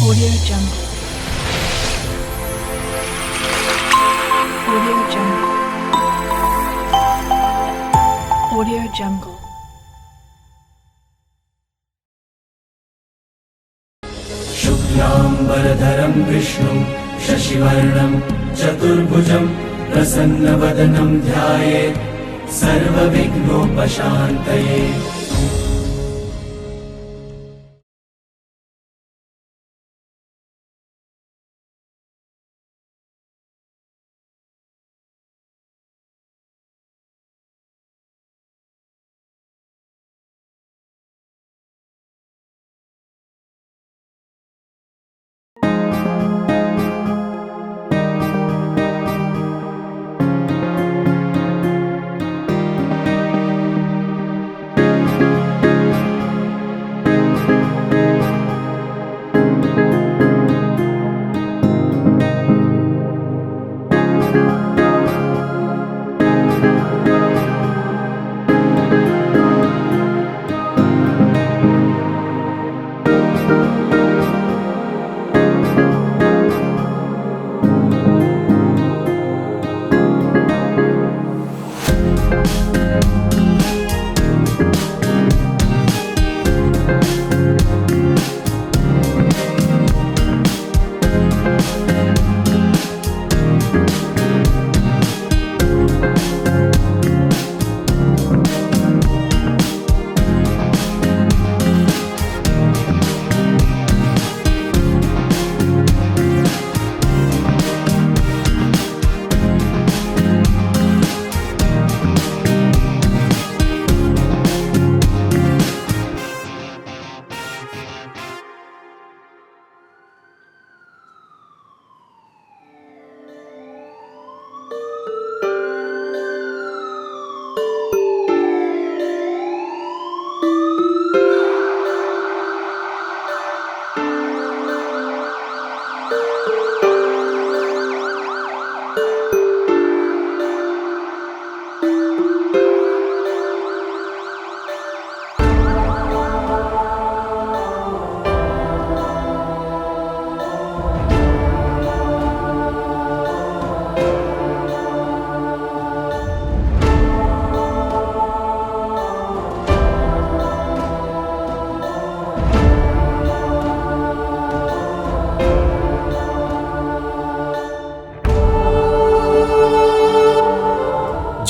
Audio Jungle. Audio Jungle. Audio Jungle. शुक्लाम्बरधरं विष्णुं शशिवर्णं चतुर्भुजं प्रसन्नवदनं ध्यायेत् सर्वविघ्नोपशान्तये।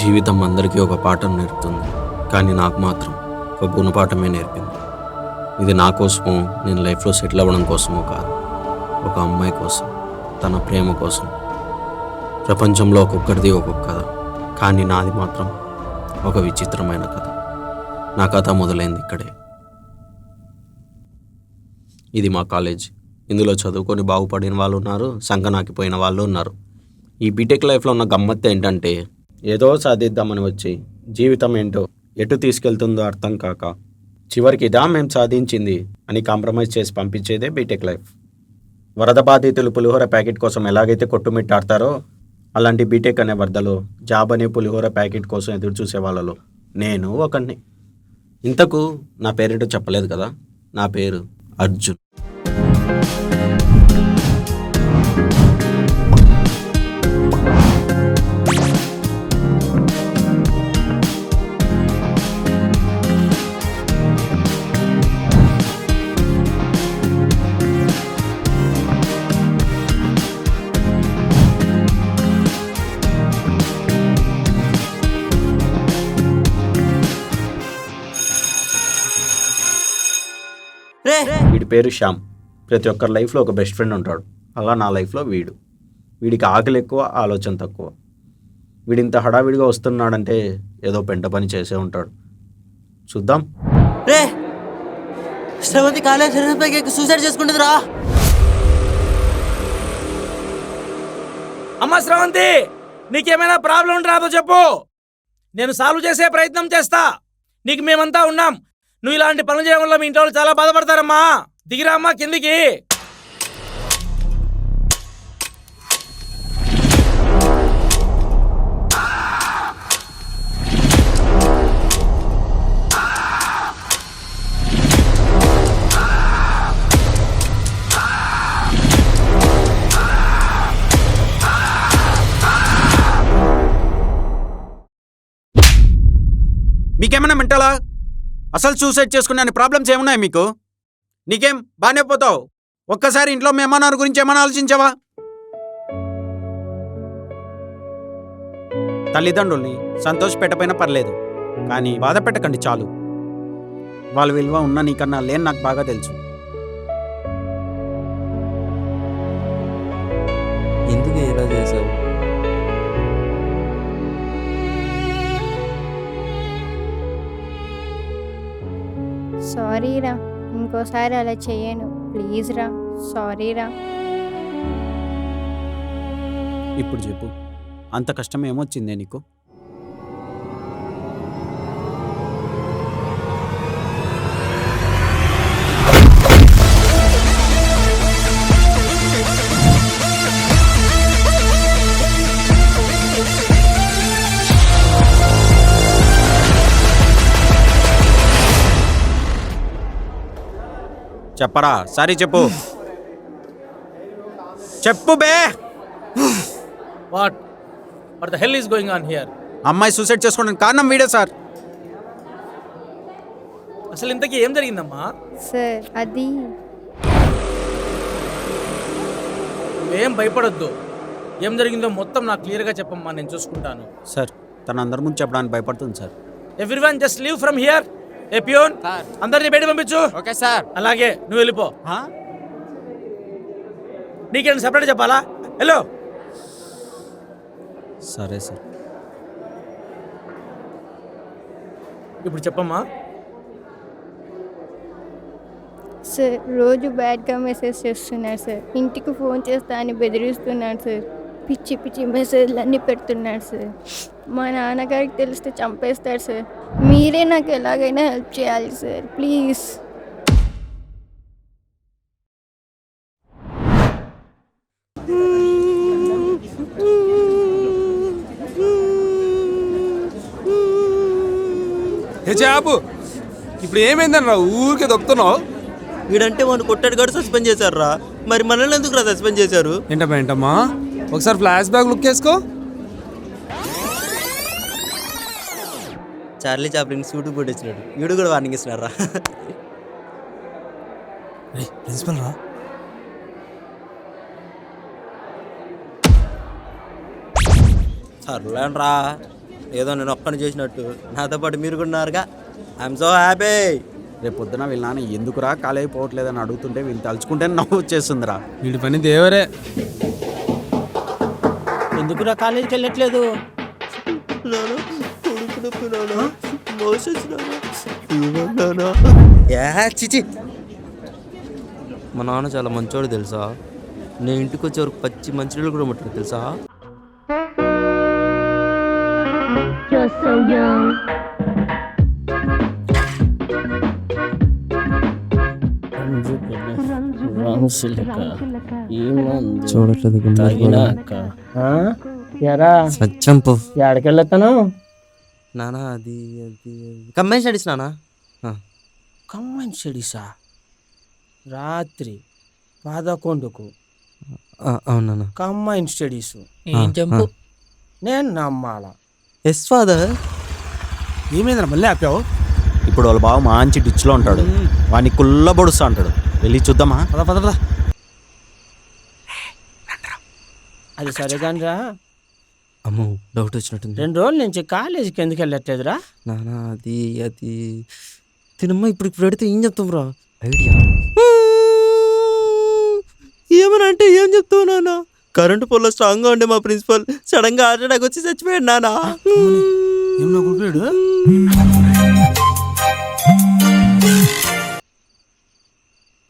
జీవితం అందరికీ ఒక పాఠం నేర్పుతుంది, కానీ నాకు మాత్రం ఒక గుణపాఠమే నేర్పింది. ఇది నా కోసమో, నేను లైఫ్లో సెటిల్ అవ్వడం కోసమో కాదు, ఒక అమ్మాయి కోసం, తన ప్రేమ కోసం. ప్రపంచంలో ఒక్కొక్కరిది ఒక్కొక్క కథ, కానీ నాది మాత్రం ఒక విచిత్రమైన కథ. నా కథ మొదలైంది ఇక్కడే. ఇది మా కాలేజ్. ఇందులో చదువుకొని బాగుపడిన వాళ్ళు ఉన్నారు, సంకనాకిపోయిన వాళ్ళు ఉన్నారు. ఈ బీటెక్ లైఫ్లో ఉన్న గమ్మత్తు ఏంటంటే, ఏదో సాధిద్దామని వచ్చి జీవితం ఏంటో ఎటు తీసుకెళ్తుందో అర్థం కాక చివరికి ఇదా మేము సాధించింది అని కాంప్రమైజ్ చేసి పంపించేదే బీటెక్ లైఫ్. వరద బాధితులు పులిహోర ప్యాకెట్ కోసం ఎలాగైతే కొట్టుమిట్టాడతారో, అలాంటి బీటెక్ అనే వరదలో జాబ్ అనే పులిహోర ప్యాకెట్ కోసం ఎదురు చూసే వాళ్ళలో నేను ఒకడిని. ఇంతకు నా పేరేంటో చెప్పలేదు కదా. నా పేరు అర్జున్. వీడి పేరు శ్యామ్. ప్రతి ఒక్కరి లైఫ్లో ఒక బెస్ట్ ఫ్రెండ్ ఉంటాడు. అలా నా లైఫ్లో వీడికి ఆకలి ఎక్కువ, ఆలోచన తక్కువ. వీడింత హడావిడిగా వస్తున్నాడంటే ఏదో పెంట పని చేసే ఉంటాడు. చూద్దాం. శ్రవంతి కాలేజ్ సూసైడ్ చేసుకుంటుందిరా. అమ్మ శ్రవంతి, నీకేమైనా ప్రాబ్లం రాదో చెప్పు, నేను సాల్వ్ చేసే ప్రయత్నం చేస్తా. నీకు మేమంతా ఉన్నాం. నువ్వు ఇలాంటి పనులు చేయడం వల్ల మీ ఇంట్లో వాళ్ళు చాలా బాధపడతారమ్మా. దిగిరా అమ్మా కిందికి. మీకేమైనా మెంటలా? అసలు సూసైడ్ చేసుకునే అన్ని ప్రాబ్లమ్స్ ఏమున్నాయి మీకు? నీకేం బాగానే పోతావు? ఒక్కసారి ఇంట్లో మేమన్నారు గురించి ఏమైనా ఆలోచించావా? తల్లిదండ్రుల్ని సంతోష పెట్టకపోయినా పర్లేదు, కానీ బాధ పెట్టకండి చాలు. వాళ్ళ విలువ ఉన్న నీకన్నా లేని నాకు బాగా తెలుసు. ఎందుకు ఇలా చేశావు? సారీ రా, ఇంకోసారి అలా చేయను, ప్లీజ్ రా, సారీ రా. ఇప్పుడు చెప్పు, అంత కష్టం ఏమొచ్చిందే నీకు? చెప్పరా, సారీ చెప్పు. చెప్పు బే. What the hell is going on here? అమ్మాయి సూసైడ్ చేసుకోవడానికి కారణం వీడే సార్. అసలు ఇంతకీ ఏం జరిగిందమ్మా? సార్ అది నువ్వేం భయపడొద్దు. ఏం జరిగిందో మొత్తం నాకు క్లియర్గా చెప్పమ్మా, నేను చూసుకుంటాను. సార్ తన అందరి ముందు చెప్పడానికి భయపడుతుంది sir. Everyone just leave from here. A peon, అందరినీ బయట పంపించు. Okay sir. అలాగే నువ్వు వెళ్ళిపో. నీకేంటి సపరేట్ చెప్పాలా? హలో. సరే సార్. ఇప్పుడు చెప్పమ్మా. సార్ రోజు బ్యాడ్గా మెసేజ్ చేస్తున్నాడు సార్, ఇంటికి ఫోన్ చేస్తా అని బెదిరిస్తున్నాడు సార్, పిచ్చి పిచ్చి మెసేజ్లు అన్నీ పెడుతున్నాడు సార్. మా నాన్నగారికి తెలిస్తే చంపేస్తాడు సార్. మీరే నాకు ఎలాగైనా హెల్ప్ చేయాలి సార్, ప్లీజ్. ఆపు. ఇప్పుడు ఏమైందన్నా ఊరికే దొక్కుతున్నావు? వీడంటే వాడిని కొట్టాడు కూడా సస్పెండ్ చేశారు రా, మరి మనల్ని ఎందుకు రా సస్పెండ్ చేశారు? ఏంటమ్మా ఒకసారి ఫ్లాష్ బ్యాక్ లుక్ వేసుకో. చార్లీ చాప్లిన్ సూటు కొట్టించినాడు, వీడు కూడా వార్నింగ్ ఇస్తున్నాడు రా. ప్రిన్సిపల్ రా. సర్లేండి రా, ఏదో నేను ఒక్కని చేసినట్టు నాతో పాటు మీరు కూడా ఉన్నారుగా. I'm so happy. రేపు పొద్దున వీళ్ళ నాన్న ఎందుకురా కాలేజీ పోవట్లేదని అడుగుతుంటే వీళ్ళు తలుచుకుంటే నవ్వు వచ్చేస్తుందిరా. వీడి పని దేవరే. ఎందుకురా కాలేజీకి వెళ్ళట్లేదు? చిచి, మా నాన్న చాలా మంచోడు తెలుసా. నేను ఇంటికి వచ్చే వరకు పచ్చి మంచినీళ్ళు కూడా ముట్టాడు తెలుసా. చూడట్లేదు సత్యంపు. ఎక్కడికెళ్ళతాను నానా అది కంబైన్ స్టడీస్ నానా. కంబైన్ స్టడీసా? రాత్రి 11కు అవునా? కంబైన్ స్టడీస్ ఏం చెప్పు. నేను నమ్మాలా? Yes father. ఏమైందిరా మళ్ళీ ఆపావు? ఇప్పుడు వాళ్ళ బావ మంచి డిచ్లో ఉంటాడు, వాడిని కుల్ల పొడుస్తా అంటాడు. వెళ్ళి చూద్దామా? పద పద పద. అది సరే కానీ రా, అమ్మో డౌట్ వచ్చినట్టుంది. 2 రోజుల నుంచి కాలేజీకి ఎందుకు వెళ్ళట్లేదురా? నానా అది తినమ్మా. ఇప్పుడు పెడితే ఏం చెప్తాం రా? ఐడియా ఏమని అంటే ఏం చెప్తావు నాన్న? కరెంటు పోల్లో స్ట్రాంగ్గా ఉండే మా ప్రిన్సిపల్ సడన్ గా హార్ట్ అటాక్ వచ్చి చచ్చిపోయాడు నాన్న. ఏం నా గుర్తులేడు?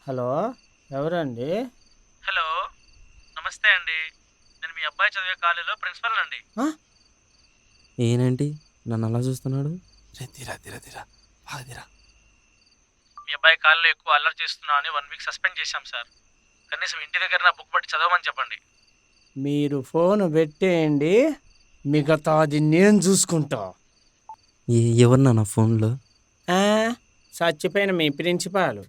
హలో, ఎవరండి? హలో, నమస్తే అండి. నేను మీ అబ్బాయి చదివే కాలేజీలో ప్రిన్సిపల్ అండి. ఏనండి నన్ను అలా చూస్తున్నాడు? తీరా తీరా తీరా తీరా. మీ అబ్బాయి కాలేజీలో ఎక్కువ అల్లరి చేస్తున్నా అని 1 వీక్ సస్పెండ్ చేశాం సార్. కనీసం ఇంటి దగ్గర నా బుక్ పట్టి చదవమని చెప్పండి. మీరు ఫోన్ పెట్టేయండి, మిగతాది నేను చూసుకుంటా. ఎవరు నా ఫోన్లో? చచ్చిపోయిన మీ ప్రిన్సిపాల్.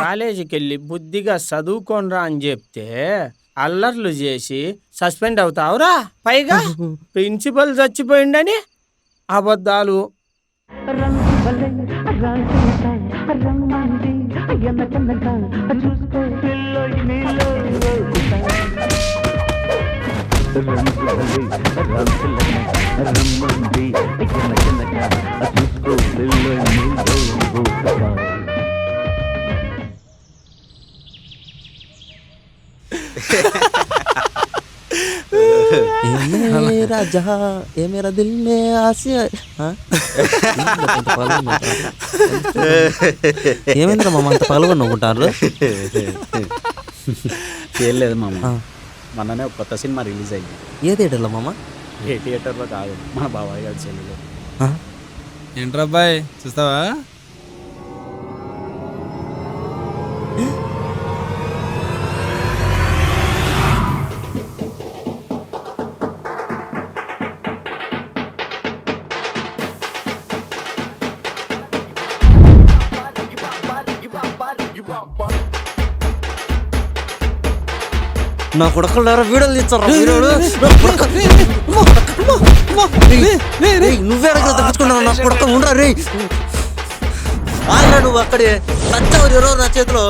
కాలేజీకి వెళ్ళి బుద్ధిగా చదువుకోనరా అని చెప్తే అల్లర్లు చేసి సస్పెండ్ అవుతావురా. పైగా ప్రిన్సిపల్ చచ్చిపోయిండని అబద్ధాలు. ఏ మేరా జహా ఏ మేరా దిల్ మే ఆసియా. ఏమైందిరా మామ అంత పగలగొనుకుంటారు? ఏం లేదు మామ, మొన్ననే ఒక కొత్త సినిమా రిలీజ్ అయింది. ఏ థియేటర్లో మామ? ఏ థియేటర్లో కాదు, మన బాబాయ్ గారి చెల్లిలో. ఏంట్రా అబ్బాయి చూస్తావా? నా కొడకలారా వీడియోలు తీస్తారా? నువ్వే అడగ తప్పించుకున్నావు నా కొడక. ఉండరా రే, ఆగరా నువ్వు అక్కడే. సచ్చావు ఎవరో నా చేతిలో.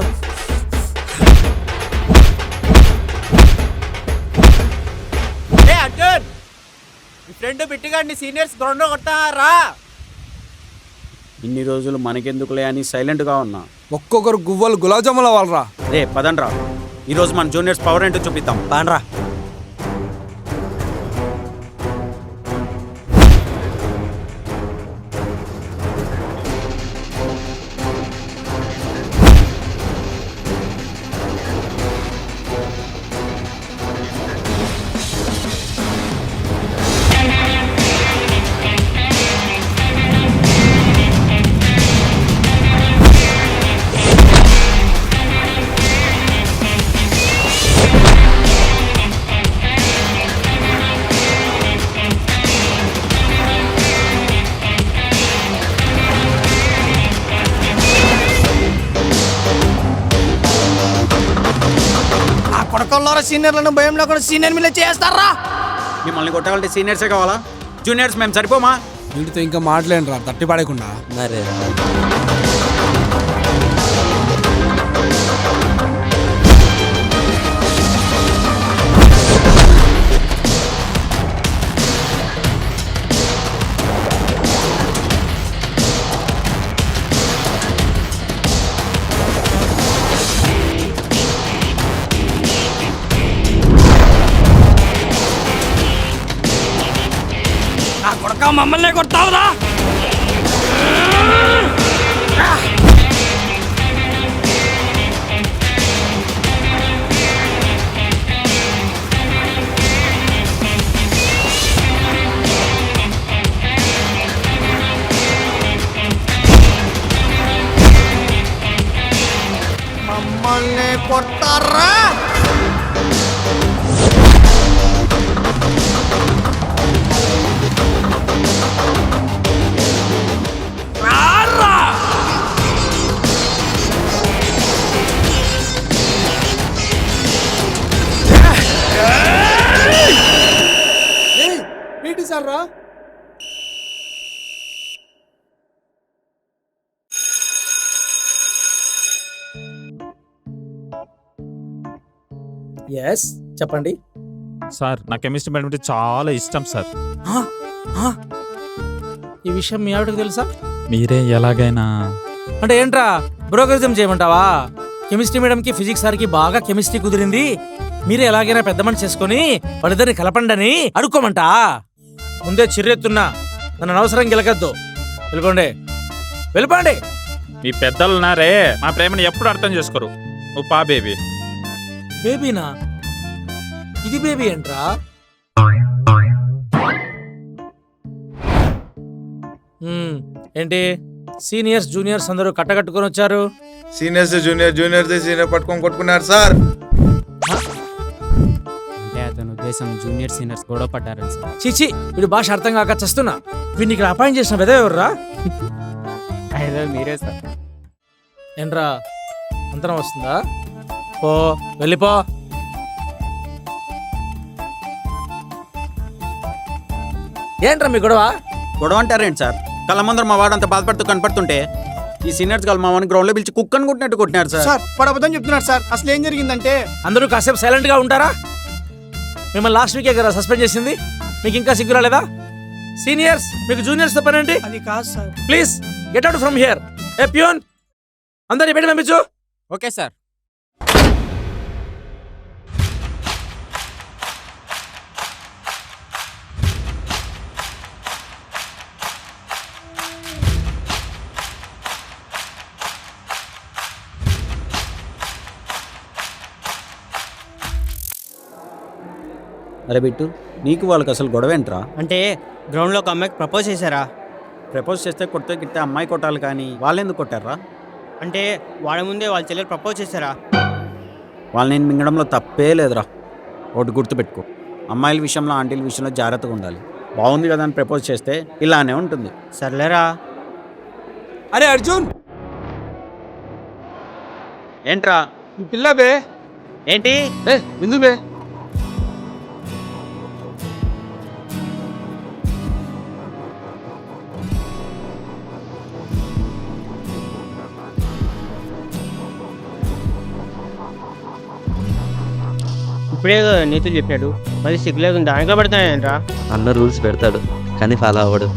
ఫ్రెండ్ బిట్టుగాడిని సీనియర్స్ గ్రౌండ్ కొడతారా? ఇన్ని రోజులు మనకెందుకులే అని సైలెంట్గా ఉన్నా. ఒక్కొక్కరు గువ్వలు గులాబ్ జాములు అవ్వాలరా. రే పదండ్రా, ఈరోజు మన జూనియర్స్ పవర్ ఏంటో చూపిద్దాం. బాండ్రా. కొడకల్లారా సీనియర్లను భయం లేకుండా సీనియర్ మీద చేస్తారా? మిమ్మల్ని కొట్టాలంటే సీనియర్సే కావాలా? జూనియర్స్ మేము సరిపోమా? వీటితో ఇంకా మాట్లాడరా తట్టి పడకుండా. మరే మమ్మల్ని కొడతావురా? మమ్మల్ని కొడతారా? ఏంటి సార్ రా? ఎస్ చెప్పండి సార్. నా కెమిస్ట్రీ మేడం అంటే చాలా ఇష్టం సార్. ఈ విషయం మీ ఆవిడకి తెలుసా? మీరే ఎలాగైనా అంటే ఏంట్రా బ్రోకరిజం చేయమంటావా? కెమిస్ట్రీ మేడంకి ఫిజిక్స్ సార్కి బాగా కెమిస్ట్రీ కుదిరింది, మీరే ఎలాగైనా పెద్ద మనిషి చేసుకుని వాళ్ళిద్దరిని కలపండి అని అడుక్కోమంటా? ముందే చిర్రెత్తున్నా, నన్ను అనవసరం గెలకద్దు. వెళ్ళిపోండి, వెళ్ళిపోండి. మీ పెద్దలున్నారే మా ప్రేమను ఎప్పుడు అర్థం చేసుకోరు. ఓ పా బేబీ. బేబీనా? ఇది బేబీ ఏంట్రా? ఏంటి సీనియర్స్ జూనియర్స్ అందరూ కట్టకట్టుకొని వచ్చారు? సీనియర్స్ జూనియర్, జూనియర్స్ సీనియర్ పట్టుకొని కొట్టుకున్నారు సార్. అంటే అతని ఉద్దేశం జూనియర్ సీనియర్స్ గొడవ పడ్డారని సార్. చిచి, వీడి భాష అర్థం కాక చస్తున్నా. వీడిని ఇక్కడ అపాయింట్ చేసిన వెద ఎవర్రా? ఏదో మీరే సార్. ఏంట్రా అంతరం వస్తుందా? పో, వెళ్ళిపో. ఏంట్రా మీ గొడవ? గొడవ అంటారేంటి సార్? కళ్ళ ముందర మా వాడు అంత బాధపడుతూ కనపడుతుంటే ఈ సీనియర్స్ వాళ్ళు మా వాడిని గ్రౌండ్లో పిలిచి కుక్కని కొట్టినట్టు కొట్టినారు సార్. సార్ పడబోదని చెప్తున్నారు సార్. అసలు ఏం జరిగిందంటే అందరూ కాసేపు సైలెంట్గా ఉంటారా? మిమ్మల్ని లాస్ట్ వీకే కదా సస్పెండ్ చేసింది, మీకు ఇంకా సిగ్గు రాలేదా? సీనియర్స్ మీకు జూనియర్స్తో పని ఏంటి? అది కాదు sir. Please get out from here. A peon, అందరినీ బయట పంపించు. Okay sir. అరే బిట్టు, నీకు వాళ్ళకి అసలు గొడవ ఏంట్రా? అంటే గ్రౌండ్లో ఒక అమ్మాయికి ప్రపోజ్ చేశారా? ప్రపోజ్ చేస్తే కొడితే గిట్టే అమ్మాయి కొట్టాలి కానీ వాళ్ళు ఎందుకు కొట్టారా? అంటే వాడి ముందే వాళ్ళ చెల్లెలు ప్రపోజ్ చేశారా? వాళ్ళని నేను మింగడంలో తప్పే లేదురా. ఒకటి గుర్తుపెట్టుకో, అమ్మాయిల విషయంలో ఆంటీల విషయంలో జాగ్రత్తగా ఉండాలి. బాగుంది కదా అని ప్రపోజ్ చేస్తే ఇలానే ఉంటుంది. సర్లేరా. అరే అర్జున్, ఏంట్రా? ఈ పిల్ల బే. ఏంటి? ఏ విందు బే. ఇప్పుడే నీతులు చెప్పాడు, మరి సిగ్గులేదు దానిలో పడతాయంట్రా. అన్న రూల్స్ పెడతాడు కానీ ఫాలో అవ్వడు.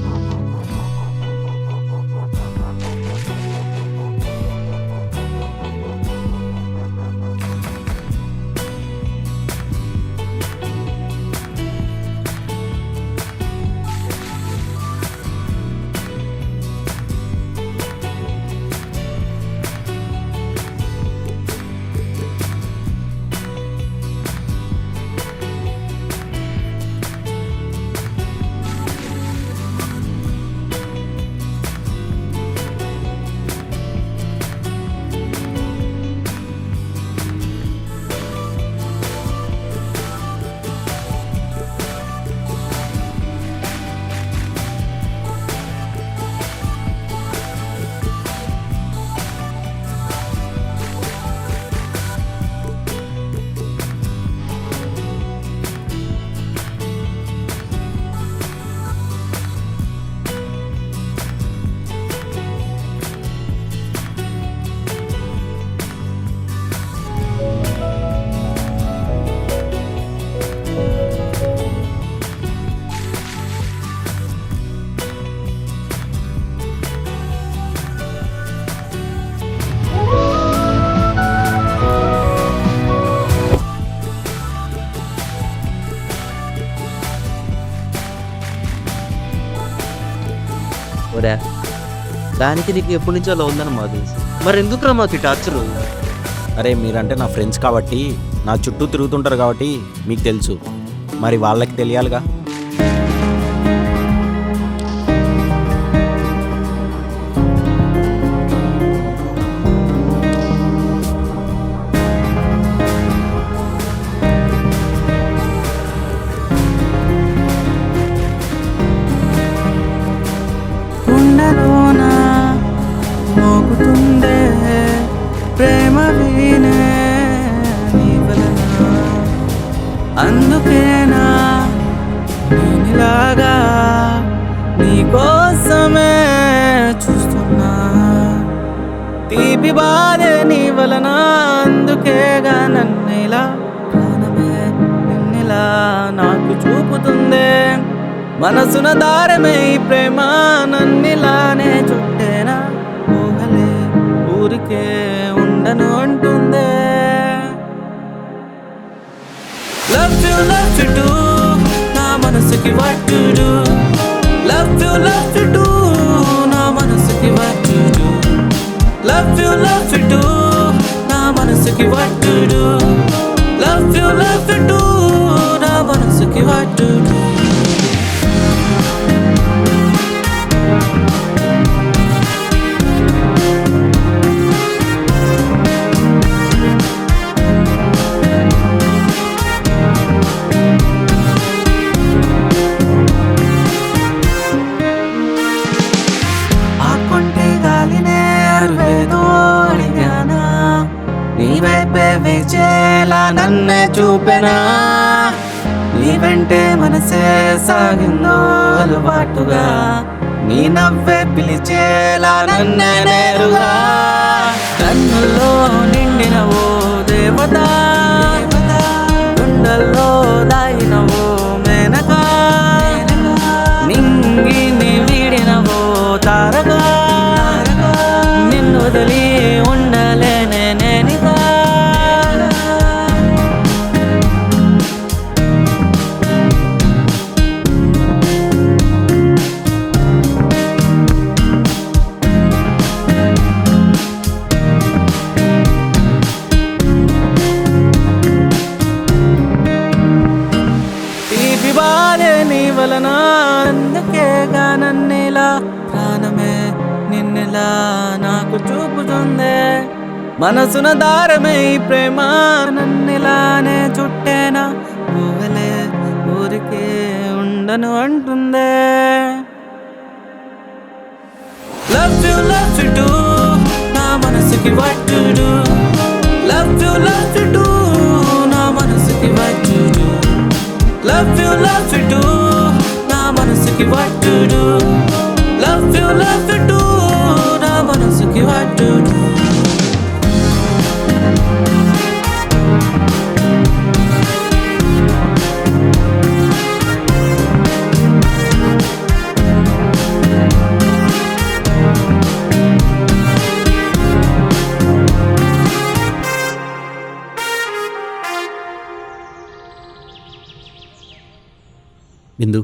ఒరే, దానికి నీకు ఎప్పటి నుంచో అలా ఉందని మాకు తెలుసు. మరి ఎందుకురా మాకు ఈ టార్చరు? అరే మీరంటే నా ఫ్రెండ్స్ కాబట్టి, నా చుట్టూ తిరుగుతుంటారు కాబట్టి మీకు తెలుసు, మరి వాళ్ళకి తెలియాలిగా. మోగుతుందే ప్రేమ వీణే నీ వలన, అందుకేనా నేనిలాగా నీ కోసమే చూస్తున్నా. తీపి బాధే నీ వలన, అందుకేగా నన్నిలా ప్రాణమే నిన్నిలా నాకు చూపుతుందే. మనసున దారమే ఈ ప్రేమ నన్నిలానే చుట్టేనా, ఊహలే ఊరికే ఉండను అంటుందే. లవ్ యు డు నా మనసుకి what to do, love you do నా మనసుకి what to do, love you do నా మనసుకి what to do, love you do నా మనసుకి what to do. నీ వైపే వేచేలా నన్నే చూపెనా, నీ నీ వెంటే మనసే సాగిందో అలవాటుగా, నీ నవ్వే పిలిచేలా నన్నే నేరుగా. కన్నుల్లో నిండిన ఓ దేవత, గుండెల్లో దాగిన ఓ మేనకా, నింగిని వీడిన ఓ తారగా, నిన్ను వదిలి ఉండలేనే నేనిగా. తీపి బాలే నీ వలన, అందుకేగా నన్నిలా ప్రాణమే నిన్నెలా నాకు చూపుతుందే. మనసున దారమే ఈ ప్రేమ నన్నిలానే చుట్టేనా, ఊహలే ఊరికే ఉండను అంటుందే. లవ్ యు డు నా మనసుకి what to do. Love you do నా మనసుకి what to do. Love you do నా మనసుకి what to do. Love you do నా మనసుకి what to do. బిందు,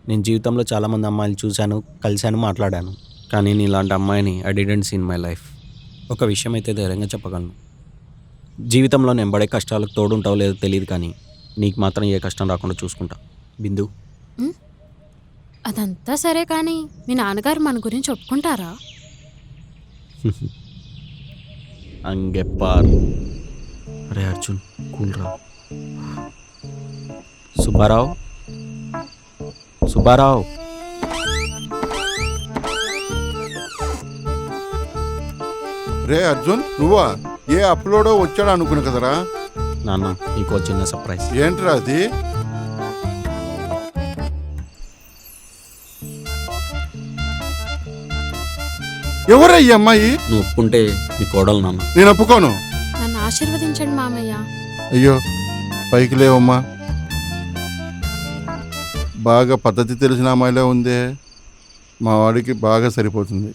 నేను జీవితంలో చాలామంది అమ్మాయిలు చూశాను, కలిశాను, మాట్లాడాను. కానీ నీలాంటి అమ్మాయిని I didn't see in my life. ఒక విషయం అయితే ధైర్యంగా చెప్పగలను, జీవితంలో నేను పడే కష్టాలకు తోడుంటావో లేదో తెలియదు, కానీ నీకు మాత్రం ఏ కష్టం రాకుండా చూసుకుంటా. బిందు, అదంతా సరే కానీ మీ నాన్నగారు మన గురించి ఒప్పుకుంటారా? అంగెప్పార్. అరే అర్జున్, కూల్రా. సుబ్బారావు, సుబ్బారావు. రే అర్జున్, నువ్వా? ఏ అప్లోడో వచ్చాడు అనుకున్నా కదరా. నాన్న, నీకో చిన్న సర్ప్రైజ్. ఏంట్రా అది? ఎవరా ఈ అమ్మాయి? నువ్వు ఒప్పుకుంటే నీ కోడలు నాన్న. నేను ఒప్పుకోను. నన్ను ఆశీర్వదించండి మామయ్య. అయ్యో, పైకి లేవమ్మా. బాగా పద్ధతి తెలిసిన అమ్మాయిలే ఉందే, మా వాడికి బాగా సరిపోతుంది.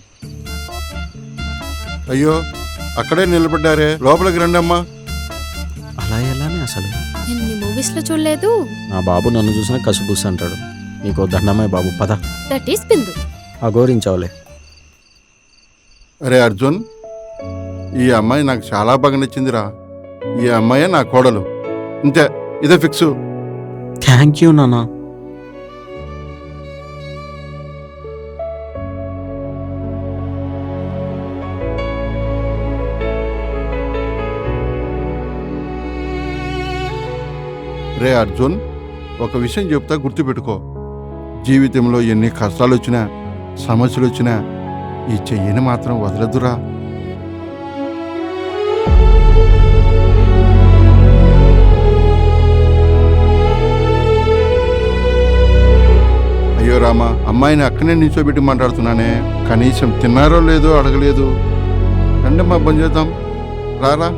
అయ్యో, అక్కడే నిలబడ్డారే, లోపలికి రండమ్మా. అలా ఎలానే అసలు ఎన్ని మూవీస్లో చూడలేదు. నా బాబు నన్ను చూసిన కసుబుస్ అంటాడు. నీకో దండమాయ బాబు, పద. దట్ ఈస్ బిందు. అఘోరించావులే. అరే అర్జున్, ఈ అమ్మాయి నాకు చాలా బాగా నచ్చిందిరా. ఈ అమ్మాయే నా కోడలు. ఇంతే, ఇదే ఫిక్స్. థ్యాంక్ యూ నాన్న. రే అర్జున్, ఒక విషయం చెప్తా, గుర్తుపెట్టుకో. జీవితంలో ఎన్ని కష్టాలు వచ్చినా, సమస్యలు వచ్చినా ఈ చెయ్యిని మాత్రం వదలదురా. అయ్యో రామా, అమ్మాయిని అక్కనే నిల్చోబెట్టి మాట్లాడుతున్నానే, కనీసం తిన్నారో లేదో అడగలేదు. రండి మా బంద్ చేద్దాం, రారా.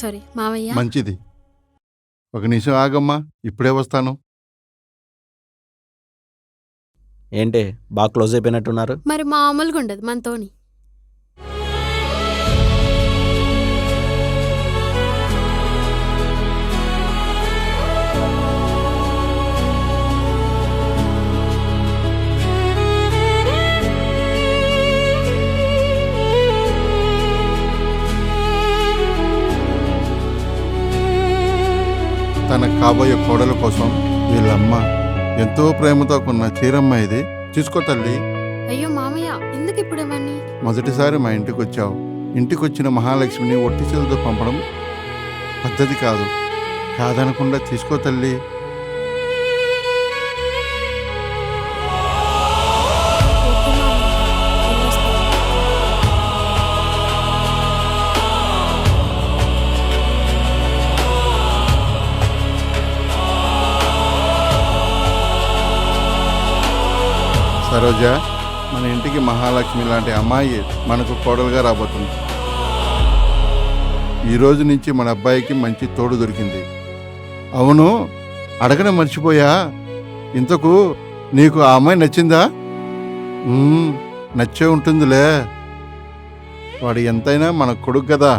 సారీ మావయ్య. మంచిది, ఒక నిమిషం ఆగమ్మా, ఇప్పుడే వస్తాను. ఏంటే బాగా క్లోజ్ అయిపోయినట్టున్నారు? మరి మామూలుగా ఉండదు మనతోని. తన కాబోయే కోడల కోసం వీళ్ళమ్మ ఎంతో ప్రేమతో కొన్న చీరమ్మ ఇది. చూసుకో తల్లి. అయ్యో మామయ్య ఎందుకు ఇప్పుడు ఇవన్నీ? మొదటిసారి మా ఇంటికి వచ్చావు. ఇంటికి వచ్చిన మహాలక్ష్మిని ఒట్టి చేతులతో పంపడం పద్ధతి కాదు. కాదనకుండా తీసుకో తల్లి. ఓకే మామయ్య, వెళ్ళొస్తాను. సరోజ, మన ఇంటికి మహాలక్ష్మి లాంటి అమ్మాయి మనకు కోడలుగా రాబోతుంది. ఈ రోజు నుంచి మన అబ్బాయికి మంచి తోడు దొరికింది. అవును, అడగడం మర్చిపోయా, ఇంతకు నీకు ఆ అమ్మాయి నచ్చిందా? నచ్చే ఉంటుందిలే, వాడు ఎంతైనా మన కొడుకు కదా.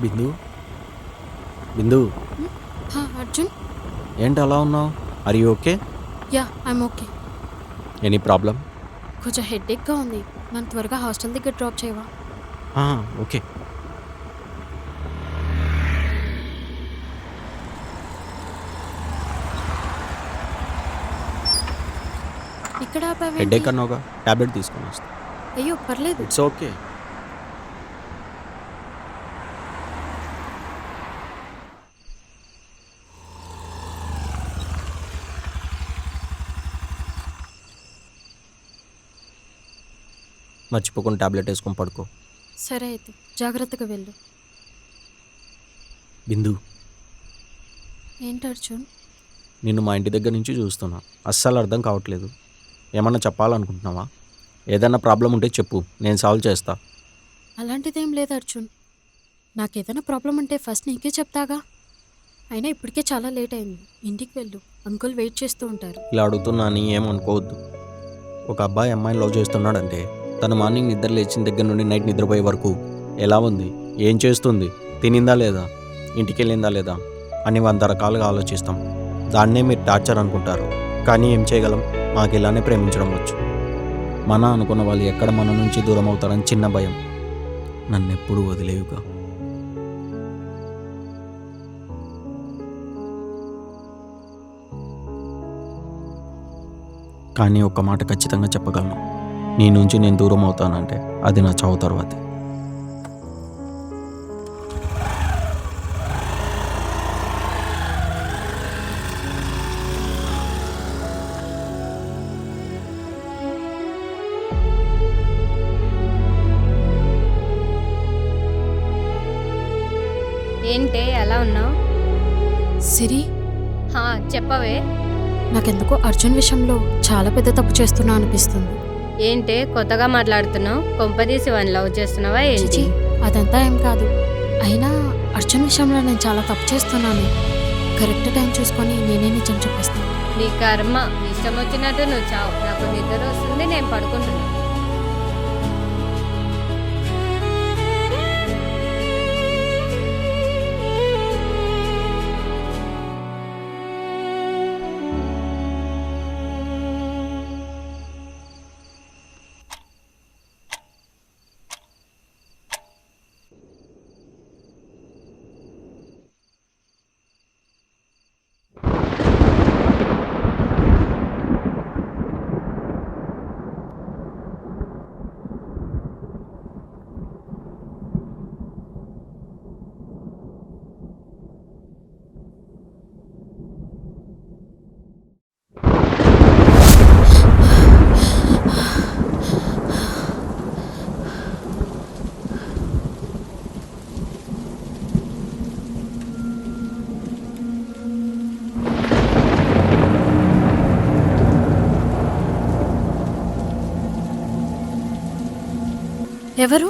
బిందు, బిందు, అర్జున్, ఏంటి అలా ఉన్నావు? Are you okay? Yeah I'm okay. Any problem? కొంచెం హెడేక్గా ఉంది. నన్ను త్వరగా హాస్టల్ దగ్గర డ్రాప్ చేయవా? ఓకే. ఇక్కడ ఆపావేంటి? హెడేక్ అన్నావుగా, టాబ్లెట్ తీసుకొని వస్తా. అయ్యో పర్లేదు. It's okay. మర్చిపోకుండా టాబ్లెట్ వేసుకొని పడుకో. సరే అయితే జాగ్రత్తగా వెళ్ళు. బిందు, ఏంటి అర్జున్? నిన్ను మా ఇంటి దగ్గర నుంచి చూస్తున్నా, అస్సలు అర్థం కావట్లేదు. ఏమన్నా చెప్పాలనుకుంటున్నావా? ఏదైనా ప్రాబ్లం ఉంటే చెప్పు, నేను సాల్వ్ చేస్తా. అలాంటిదేం లేదు అర్జున్. నాకేదైనా ప్రాబ్లం ఉంటే ఫస్ట్ నీకే చెప్తాగా. అయినా ఇప్పటికే చాలా లేట్ అయింది. ఇంటికి వెళ్ళు, అంకుల్ వెయిట్ చేస్తూ ఉంటారు. ఇలా అడుగుతున్నా అని ఏమనుకోవద్దు. ఒక అబ్బాయి అమ్మాయిని లవ్ చేస్తున్నాడంటే తను మార్నింగ్ నిద్ర లేచిన దగ్గర నుండి నైట్ నిద్రపోయే వరకు ఎలా ఉంది, ఏం చేస్తుంది, తినిందా లేదా, ఇంటికి వెళ్ళిందా లేదా అని 100 రకాలుగా ఆలోచిస్తాం. దాన్నే మీరు టార్చర్ అనుకుంటారు. కానీ ఏం చేయగలం, మాకు ఇలానే ప్రేమించడం వచ్చు. మన అనుకున్న వాళ్ళు ఎక్కడ మన నుంచి దూరం అవుతారని చిన్న భయం. నన్నెప్పుడు వదిలేవుగా. కానీ ఒక్క మాట ఖచ్చితంగా చెప్పగలను, నీ నుంచి నేను దూరం అవుతానంటే అది నా చావు తర్వాతే. ఏంటే ఎలా ఉన్నావు? సిరి, చెప్పవే. నాకెందుకో అర్జున్ విషయంలో చాలా పెద్ద తప్పు చేస్తున్నా అనిపిస్తుంది. ఏంటే కొత్తగా మాట్లాడుతున్నావు? కొంపదీసి వాడిని లవ్ చేస్తున్నావా ఏంటి? అదంతా ఏం కాదు. అయినా అర్జున్ విషయంలో నేను చాలా తప్పు చేస్తున్నాను. కరెక్ట్ టైం చూసుకొని నేనే నిజం చెప్పేస్తాను. నీ కర్మ, ఇష్టం వచ్చినట్టు నువ్వు చావు. నాకు నిద్ర వస్తుంది, నేను పడుకుంటున్నా. ఎవరు?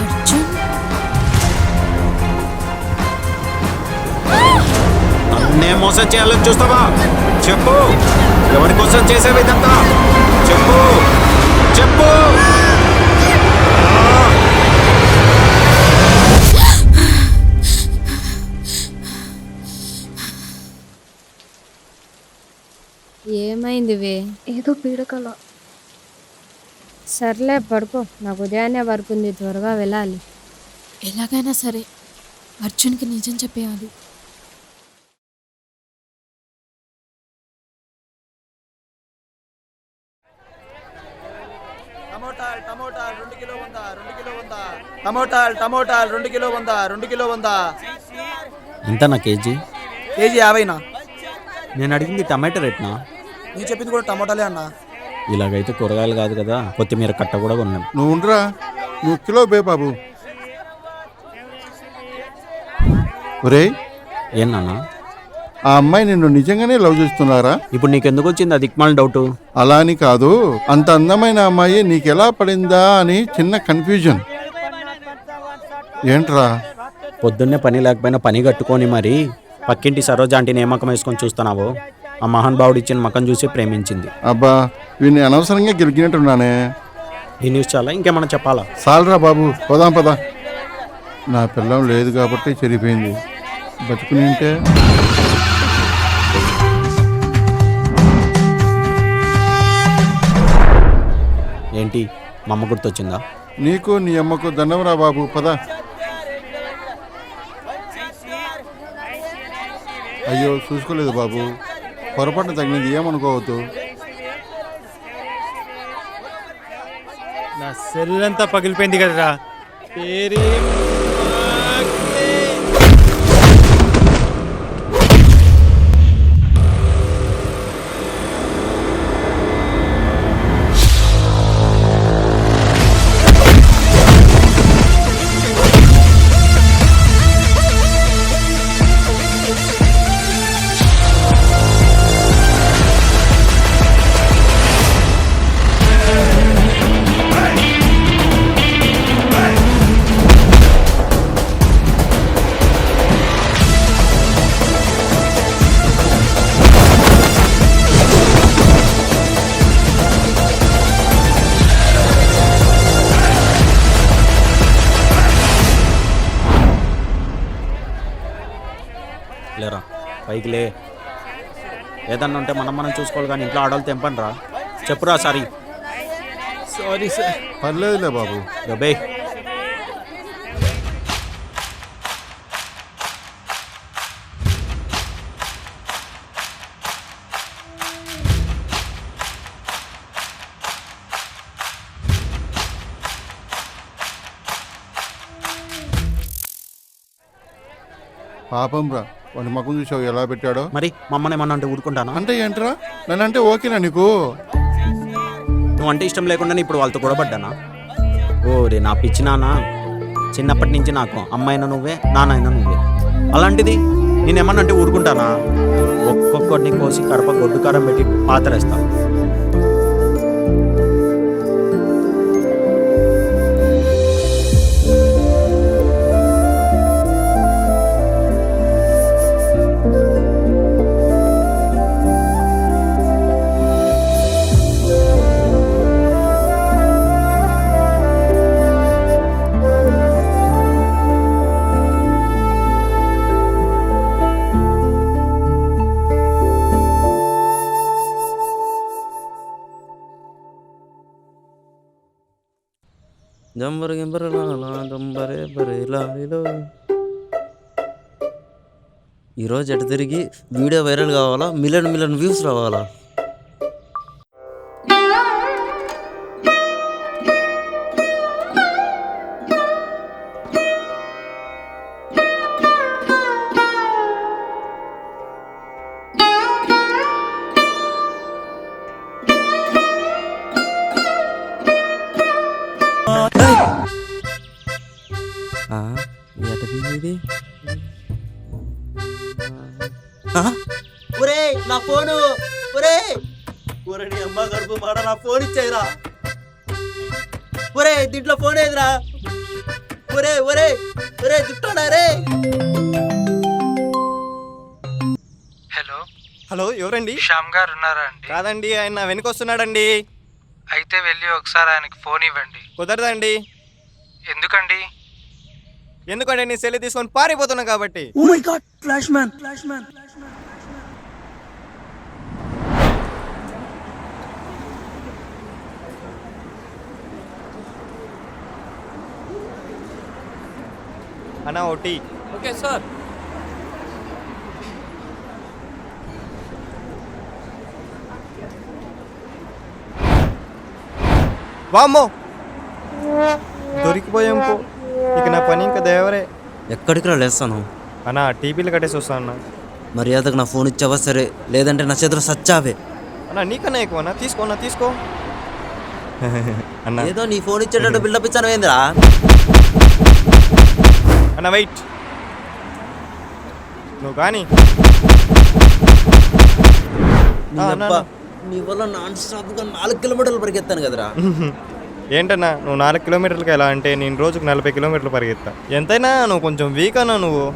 అర్జున్. నన్నే మోసం చేయాలని చూస్తావా? చెప్పు, ఎవరి కోసం చేసేవి ఇదంతా? చెప్పు చెప్పు. ఏమైంది వే? ఏదో పీడకల. సర్లే పడుకో, నాకు ఉదయాన్నే వర్క్ ఉంది, త్వరగా వెళ్ళాలి. ఎలాగైనా సరే అర్జున్కి నిజం చెప్పేయాలి. టమోటాలు 2 కిలో 100. టమోటాలు 2 కిలో 100. ఎంతనా కేజీ? కేజీ 50నా? నేను అడిగింది టమాటా రేట్నా? నేను చెప్పింది కూడా టమోటాలే అన్నా. ఇలాగైతే కూరగాయలు కాదు కదా, కొత్తిమీర కట్ట కూడా కొన్నాం. నువ్వు ఉండరా, నువ్వు కిలో బే బాబు. ఒరేయ్, ఏం నాన్న? ఆ అమ్మాయి నిన్ను నిజంగానే లవ్ చేస్తున్నారా? ఇప్పుడు నీకెందుకు వచ్చింది ఆ దిక్మాల డౌట్? అలా అని కాదు, అంత అందమైన అమ్మాయి నీకెలా పడిందా అని చిన్న కన్ఫ్యూజన్. ఏంట్రా? పొద్దున్నే పని లేకపోయినా పని కట్టుకొని మరి పక్కింటి సరోజ ఆంటీని ఏ మకం వేసుకొని చూస్తున్నావో ఆ మహానుభావుడు ఇచ్చిన మకం చూసి ప్రేమించింది. అబ్బా, వీడిని అనవసరంగా గెలికినట్టున్నానే. ఈ న్యూస్ చాలా, ఇంకేమన్నా చెప్పాలా? చాలరా బాబు, పోదాం పదా. నా పిల్లం లేదు కాబట్టి చెరిపోయింది, బతుకుని ఉంటే. ఏంటి, మా అమ్మ గుర్తొచ్చిందా? నీకు నీ అమ్మకు దండంరా బాబు, పద. అయ్యో, చూసుకోలేదు బాబు, పొరపాటున తగినది, ఏమనుకోవద్దు. నా సెల్ అంతా పగిలిపోయింది కదరా. లేరా, పైకి లే. ఏదన్నా ఉంటే మనం చూసుకోవాలి కానీ ఇంట్లో ఆడవాళ్ళు తెంపండి రా. చెప్పురా. Sorry sir. పర్లేదులే బాబు. డబ్బే. పాపం రా, వాడి ముఖం చూసావు ఎలా పెట్టాడో. మరి మమ్మల్ని ఏమన్నా అంటే ఊరుకుంటానా? అంటే ఏంట్రా, నన్నంటే ఓకేనా నీకు? నువ్వు అంటే ఇష్టం లేకుండా ఇప్పుడు వాళ్ళతో గొడవపడ్డానా? ఓరే నా పిచ్చి నాన్న, చిన్నప్పటి నుంచి నాకు అమ్మాయినా నువ్వే, నాన్నైనా నువ్వే. అలాంటిది నేనేమన్నా అంటే ఊరుకుంటానా? ఒక్కొక్కడిని కోసి కడప గొడ్డు కారం పెట్టి పాతరేస్తా. ఈరోజు ఎటు తిరిగి వీడియో వైరల్ కావాలా, మిలియన్ వ్యూస్ రావాలా? ఒరే నా ఫోను, ఒరే ఒరే నీ అమ్మ గడుపు మాట నా ఫోన్ ఇచ్చేయరా. ఒరే దీంట్లో ఫోన్ ఏదిరా? ఒరే ఒరే ఒరే చుట్టాడా రే? హలో హలో, ఎవరండి? శ్యామ్ గారు ఉన్నారా అండి? కాదండి, ఆయన నా వెనక వస్తున్నాడండి. అయితే వెళ్ళి ఒకసారి ఆయనకి ఫోన్ ఇవ్వండి. కుదరదండి. ఎందుకండి? ఎందుకంటే నేను సెల్ తీసుకొని పారిపోతున్నా కాబట్టి. అన్నా ఒకటి. Okay sir. వామ్మో, దొరికిపోయాం పో. ఇక నా పని ఇంకా దేవరే. ఎక్కడికి లేస్తాను అన్నా టీవీలు కట్టేసి వస్తా అన్న. మర్యాదకు నా ఫోన్ ఇచ్చావా సరే, లేదంటే నా చేతిలో సచ్చావే. అన్నా నీకన్నా ఎక్కువ అన్నా, తీసుకో అన్నా తీసుకో. అన్నా ఏదో నీ ఫోన్ ఇచ్చేటట్టు బిల్డప్ ఇచ్చాను ఏందిరా? అన్న వెయిట్, నువ్వు కానీ నీ వల్ల నాన్ స్టాప్ గా 4 కిలోమీటర్లు పరిగెత్తాను కదరా. ఏంటన్నా నువ్వు 4 కిలోమీటర్లకి ఎలా అంటే నేను రోజుకు 40 కిలోమీటర్లు పరిగెత్తా. ఎంతైనా నువ్వు కొంచెం వీక్ అన్నా నువ్వు.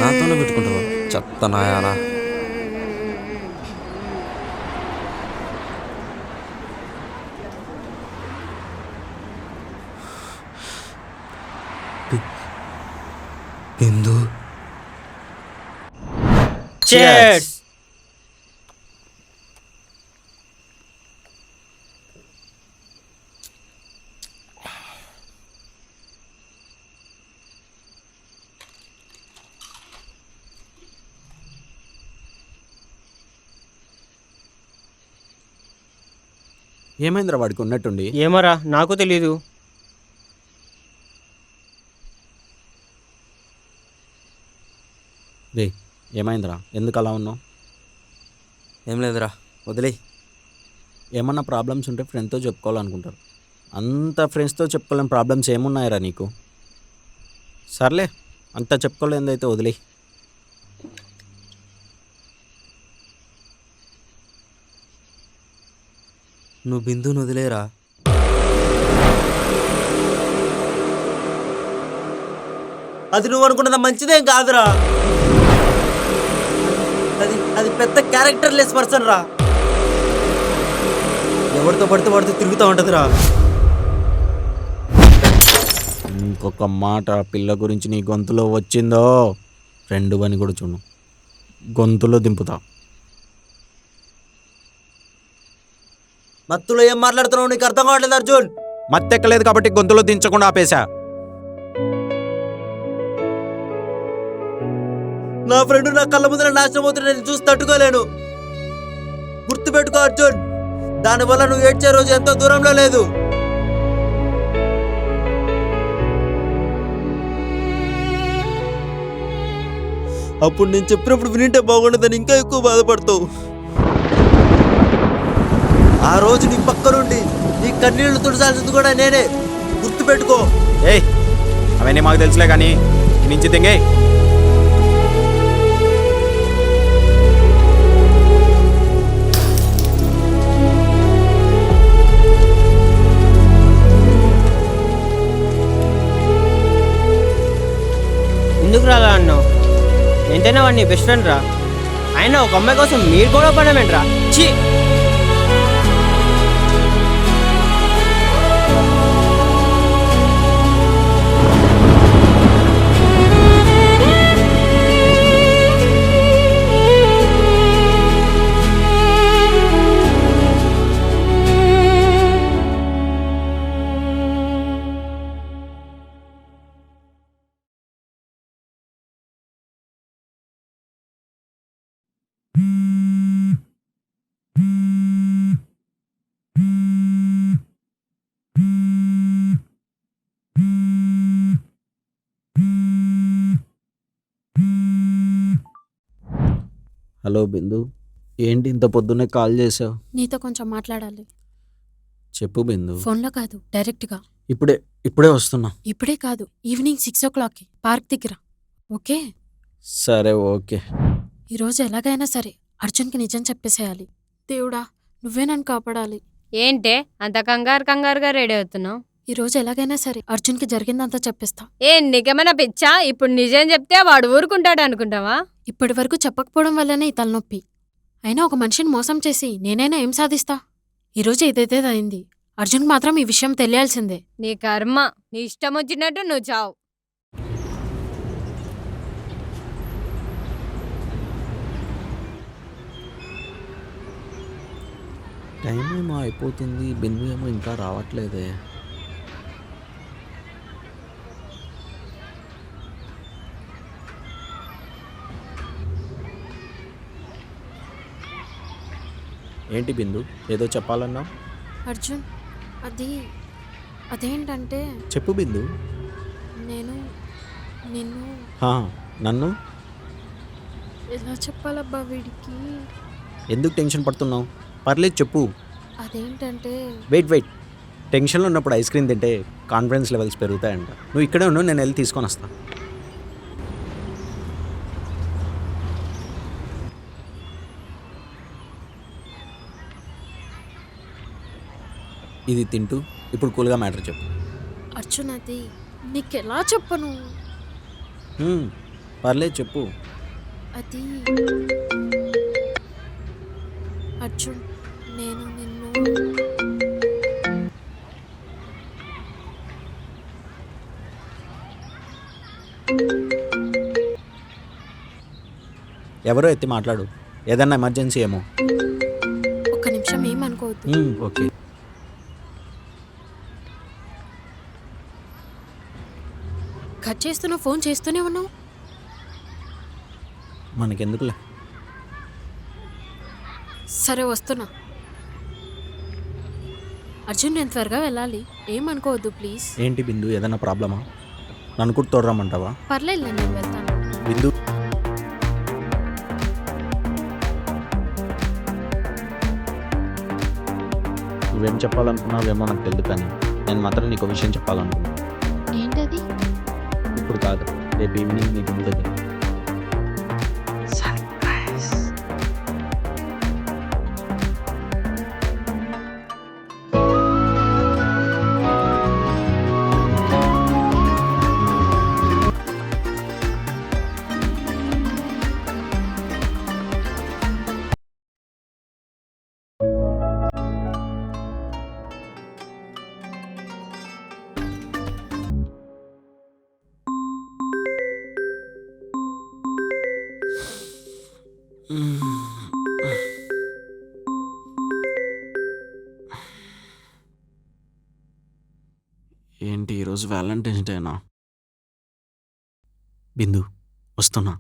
నాతోనే పెట్టుకుంటావా చెత్త నాయాలా? బిందు Cheers. ఏమైందిరా వాడికి ఉన్నట్టుండి? ఏమరా నాకు తెలీదు. రే ఏమైందిరా, ఎందుకు అలా ఉన్నావు? ఏం లేదురా, వదిలే. ఏమన్నా ప్రాబ్లమ్స్ ఉంటే ఫ్రెండ్తో చెప్పుకోవాలనుకుంటారు. అంత ఫ్రెండ్స్తో చెప్పుకోలేని ప్రాబ్లమ్స్ ఏమున్నాయిరా నీకు? సర్లే, అంత చెప్పుకోలేదైతే వదిలే. నువ్వు బిందుని వదిలేరా. అది నువ్వు అనుకున్నది మంచిదేం కాదురా. అది పెద్ద క్యారెక్టర్ లెస్ పర్సన్ రా. ఎవరితో పడితే వాడితో తిరుగుతూ ఉంటదిరా. ఇంకొక మాట పిల్ల గురించి నీ గొంతులో వచ్చిందో ఫ్రెండ్ అని కూడా చూడు, గొంతులో దింపుతా. మత్తులో ఏం మాట్లాడుతున్నావు నీకు అర్థం కావట్లేదు అర్జున్. మత్తెక్కలేదు కాబట్టి గొంతులో దించకుండా ఆపేశా. నా ఫ్రెండ్ నా కళ్ళ ముందర నాశనం అవుతున్నా నేను చూసి తట్టుకోలేను. గుర్తుపెట్టుకో అర్జున్, దానివల్ల నువ్వు ఏడ్చే రోజు ఎంతో దూరంలో లేదు. అప్పుడు నేను చెప్పినప్పుడు వినింటే బాగుండదని ఇంకా ఎక్కువ బాధపడతావు. ఆ రోజు నీ పక్కనుండి నీ కన్నీళ్లు తుడసాల్సింది కూడా నేనే, గుర్తుపెట్టుకో. ఏయ్ అవన్నీ మాకు తెలుసులే కానీ నుంచి తెంగే. ఎందుకు రాలా అన్నావు? ఎంతైనా వాడిని బెస్ట్ ఫ్రెండ్ రా. ఆయన ఒక అమ్మాయి కోసం మీరు కూడా పడమేంట్రా? చీ. హలో బిందు, ఏంటి ఇంత పొద్దున్నే కాల్ చేసావు? నీతో కొంచెం మాట్లాడాలి. చెప్పు బిందు. ఫోన్లో కాదు, డైరెక్ట్గా. ఇప్పుడే వస్తున్నా. ఇప్పుడే కాదు, ఈవినింగ్ 6 o'clockకి పార్క్ దగ్గర. ఓకే? సరే ఓకే. ఈరోజు ఎలాగైనా సరే అర్జున్కి నిజం చెప్పేసేయాలి. దేవుడా, నువ్వే నన్ను కాపాడాలి. ఏంటే అంత కంగారుగా రెడీ అవుతున్నావు? ఈరోజు ఎలాగైనా సరే అర్జున్కి జరిగిందంతా చెప్పేస్తా. నీకేమైనా పిచ్చా? ఇప్పుడు నిజం చెప్తే వాడు ఊరుకుంటాడు అనుకుంటావా? ఇప్పటి వరకు చెప్పకపోవడం వల్లనే ఈ తలనొప్పి. అయినా ఒక మనిషిని మోసం చేసి నేనైనా ఏం సాధిస్తా? ఈరోజు ఏదైతే అయింది, అర్జున్కి మాత్రం ఈ విషయం తెలియాల్సిందే. నీ కర్మ, నీ ఇష్టం వచ్చినట్టు నువ్వు చావు. టైం ఏమో అయిపోతుంది, బిందు ఏమో ఇంకా రావట్లేదే. ఏంటి బిందు, ఏదో చెప్పాలన్నా? అర్జున్, అదేంటంటే చెప్పు బిందు. నిన్ను నన్ను ఎలా చెప్పాలబ్బా వీడికి? ఎందుకు టెన్షన్ పడుతున్నావు? పర్లేదు చెప్పు. అదేంటంటే వెయిట్, టెన్షన్లో ఉన్నప్పుడు ఐస్ క్రీమ్ తింటే కాన్ఫిడెన్స్ లెవెల్స్ పెరుగుతాయంట. నువ్వు ఇక్కడే ఉన్నావు, నేను వెళ్ళి తీసుకొని వస్తా. ఇది తింటూ ఇప్పుడు కూల్గా మ్యాటర్ చెప్పు. అర్జున్, అది నీకెలా చెప్పను? పర్లేదు చెప్పు. అది అర్జున్, నేను నిన్ను ఎవరో ఎత్తి మాట్లాడు, ఏదన్నా ఎమర్జెన్సీ ఏమో. ఒక్క నిమిషం, ఏమనుకోవద్దు. ఓకే. కట్ చేస్తున్నావు, ఫోన్ చేస్తూనే ఉన్నావు. మనకెందుకులే. సరే, వస్తున్నా. అర్జున్, నేను త్వరగా వెళ్ళాలి, ఏమనుకోవద్దు ప్లీజ్. ఏంటి బిందు, ఏదైనా ప్రాబ్లమా? నన్ను కూడా తోడరమ్మంటావా? పర్లేదు, నేను వెళ్తాను. బిందు, నువ్వేం చెప్పాలనుకున్నావేమో నాకు తెలియదు, కానీ నేను మాత్రం నీకు విషయం చెప్పాలనుకున్నా. ఏంటది? ఇప్పుడు కాదు, రేపు ఈవినింగ్ నీకు ఉంటుంది. ఏంటి ఈరోజు వ్యాలంటైన్స్ డేనా? బిందు, వస్తున్నా.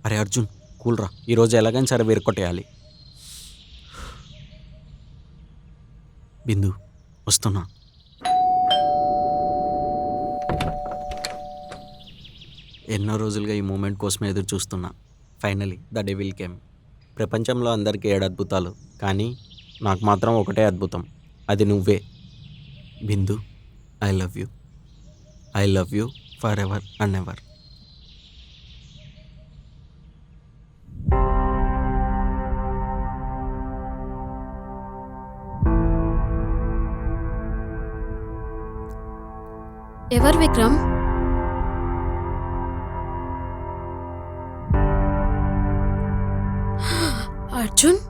అరే అర్జున్, కూల్రా, ఈరోజు ఎలాగైనా సరే వేరుకొట్టేయాలి. బిందు, వస్తున్నా. ఎన్నో రోజులుగా ఈ మూమెంట్ కోసమే ఎదురు చూస్తున్నా. Finally the day will came. ప్రపంచంలో అందరికీ 7 అద్భుతాలు, కానీ నాకు మాత్రం ఒకటే అద్భుతం, అది నువ్వే. Bindu, I love you. I love you for ever and ever. ఎవరు విక్రమ్? అర్జున్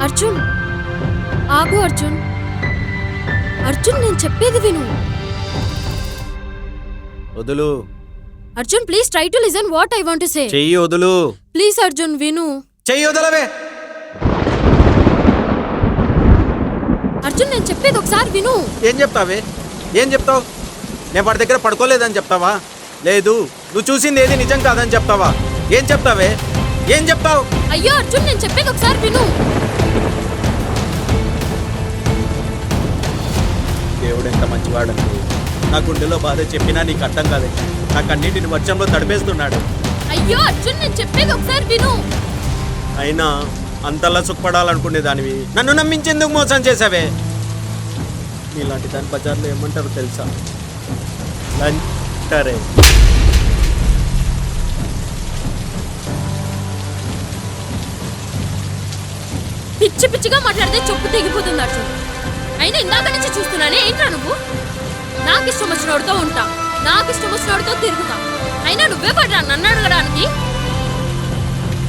అర్జున్ ఆగు అర్జున్ అర్జున్ నేను చెప్పేది విను వదులు Arjun please try to listen what I want to say చెయ్యి వదులు ప్లీజ్ అర్జున్ విను చెయ్యి వదలవే అర్జున్ నేను చెప్పేది ఒకసారి విను ఏం చెప్తావే ఏం చెప్తావు నేను వాడి దగ్గర పడుకోలేదని చెప్తావా లేదు నువ్వు చూసింది ఏది నిజం కాదని చెప్తావా ఏం చెప్తావే ఏం చెప్తావు అయ్యో అర్జున్ నేను చెప్పేది ఒకసారి విను దేవుడు ఎంత మంచివాడండి నా గుండెలో బాధ చెప్పినా నీకు అర్థం కాదు నా కన్నీటిని వర్షంలో తడిపేస్తున్నాడు అయ్యో అర్జున్ నేను చెప్పేది ఒకసారి విను అయినా అంతలా సుఖపడాలనుకునే దానివి నన్ను నమ్మించేందుకు మోసం చేసావే నీలాంటి దాని బజార్లో ఏమంటారో తెలుసా అంటారే పిచ్చి పిచ్చిగా మాట్లాడితే చెప్పు తెగిపోతుంది అర్జున్ అయినా ఇందాక నుంచి చూస్తున్నానే ఏంట్రా నువ్వు నాకు ఇష్టం వచ్చినోడితో ఉంటా నాకు ఇష్టం వచ్చినోడితో తిరుగుతా అయినా నువ్వే పడ్డా నన్ను అడగడానికి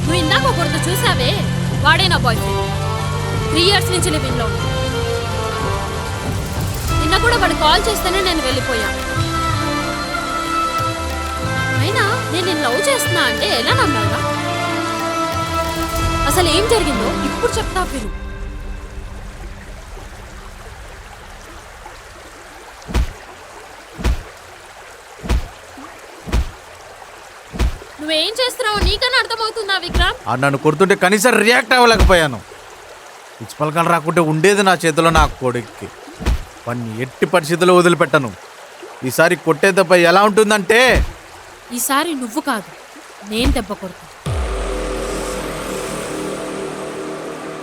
నువ్వు ఇందాక ఒకరితో చూసావే వాడే నా బాయ్ ఫ్రెండ్ 3 years నుంచి లివింగ్ లో ఉన్నా నిన్న కూడా వాడు కాల్ చేస్తేనే నేను వెళ్ళిపోయా అయినా నేను నిన్ను లవ్ చేస్తున్నా అంటే ఎలా నమ్మాలా అసలు ఏం జరిగిందో ఇప్పుడు చెప్తా విను నువ్వేం చేస్తున్నావు నీకన్నా అర్థమవుతుందా విక్రమ్ నన్ను కొడుతుంటే కనీసం రియాక్ట్ అవ్వలేకపోయాను పిచ్చిపలకలు రాకుంటే ఉండేది నా చేతిలో నా కొడుక్కి వాడిని ఎట్టి పరిస్థితుల్లో వదిలిపెట్టను ఈసారి కొట్టే దెబ్బ ఎలా ఉంటుందంటే ఈసారి నువ్వు కాదు నేను దెబ్బ కొడతా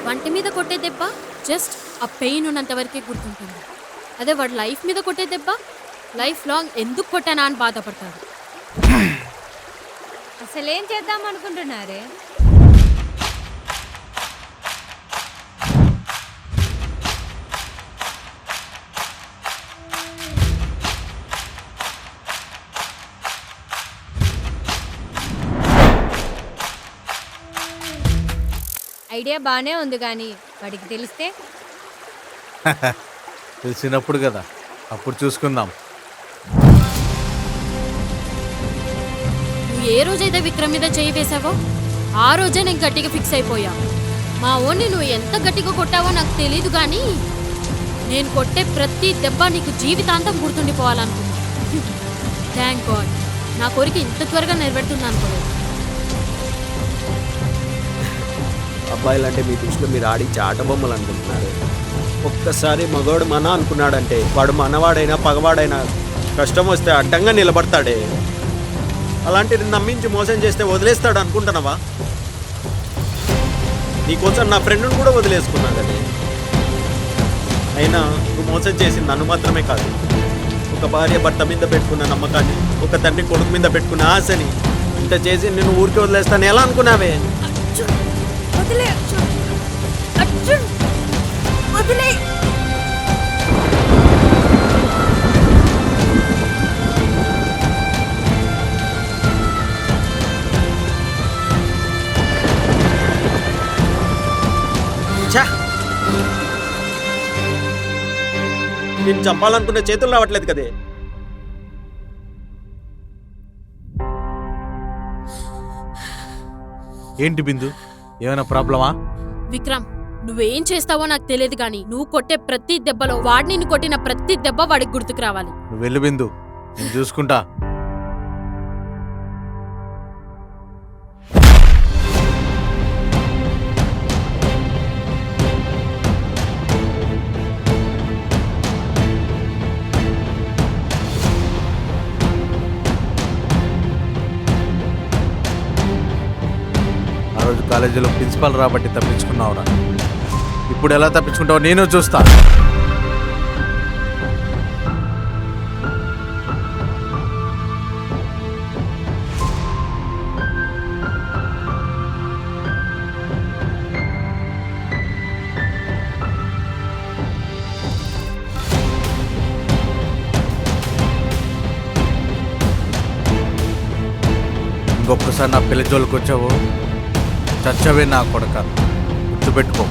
వంటి మీద కొట్టే దెబ్బ జస్ట్ ఆ పెయిన్ ఉన్నంత వరకే గుర్తుంటుంది అదే వాడు లైఫ్ మీద కొట్టే దెబ్బ లైఫ్ లాంగ్ ఎందుకు కొట్టానా అని బాధపడతాడు అసలేం చేద్దాం అనుకుంటున్నారే ఐడియా బానే ఉంది కానీ వాడికి తెలిస్తే తెలిసినప్పుడు కదా అప్పుడు చూసుకుందాం నువ్వు ఏ రోజైతే విక్రమ్ మీద చేయి వేసావో ఆ రోజే నేను గట్టిగా ఫిక్స్ అయిపోయా మా ఓన్ని నువ్వు ఎంత గట్టిగా కొట్టావో నాకు తెలీదు కానీ నేను కొట్టే ప్రతి దెబ్బ నీకు జీవితాంతం గుర్తుండిపోవాలనుకున్నా థ్యాంక్ గాడ్ నా కోరిక ఇంత త్వరగా నెరవేరుతుంది అనుకోలేదు అబ్బాయిలంటే మీ దృష్టిలో మీరు ఆడించే ఆట బొమ్మలు అనుకుంటున్నారు ఒక్కసారి మగవాడు మన అనుకున్నాడంటే వాడు మనవాడైనా పగవాడైనా కష్టం వస్తే అడ్డంగా నిలబడతాడే అలాంటిది నమ్మించి మోసం చేస్తే వదిలేస్తాడు అనుకుంటున్నావా నీకోసం నా ఫ్రెండ్ను కూడా వదిలేసుకున్నా కదా అయినా నువ్వు మోసం చేసింది నన్ను మాత్రమే కాదు ఒక భార్య భర్త మీద పెట్టుకున్న నమ్మకాన్ని ఒక తండ్రి కొడుకు మీద పెట్టుకున్న ఆశని ఇంత చేసి నేను ఊరికి వదిలేస్తాను ఎలా అనుకున్నావే నేను చంపాలనుకున్న చేతులు రావట్లేదు కదే ఏంటి బిందు ఏమైనా ప్రాబ్లమా విక్రమ్ నువ్వేం చేస్తావో నాకు తెలియదు కానీ నువ్వు కొట్టే ప్రతి దెబ్బలో వాడిని నిన్ను కొట్టిన ప్రతి దెబ్బ వాడికి గుర్తుకు రావాలి నువ్వు వెళ్ళు బిందు నేను చూసుకుంటా కాలేజీలో ప్రిన్సిపల్ రాబట్టి తప్పించుకున్నావురా. ఇప్పుడు ఎలా తప్పించుకుంటావో నేను చూస్తా. ఇంకొకసారి నా పెళ్లి జోలికి వచ్చావు, చచ్చవే నా కొడక. గుర్తుపెట్టుకో.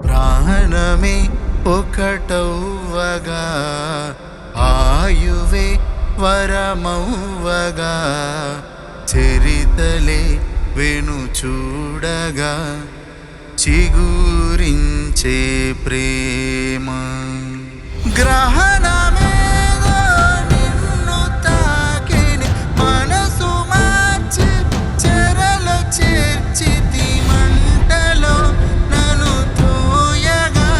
ప్రాణమే ఒకటవ్వగా ఆయువే వరమవ్వగా చరితలే వెను చూడగా చిగురించే ప్రేమ గ్రహణమేదో నిన్ను తాకిని మనసు మార్చి చెరలో చేర్చితి మంటలో నన్ను తోయగా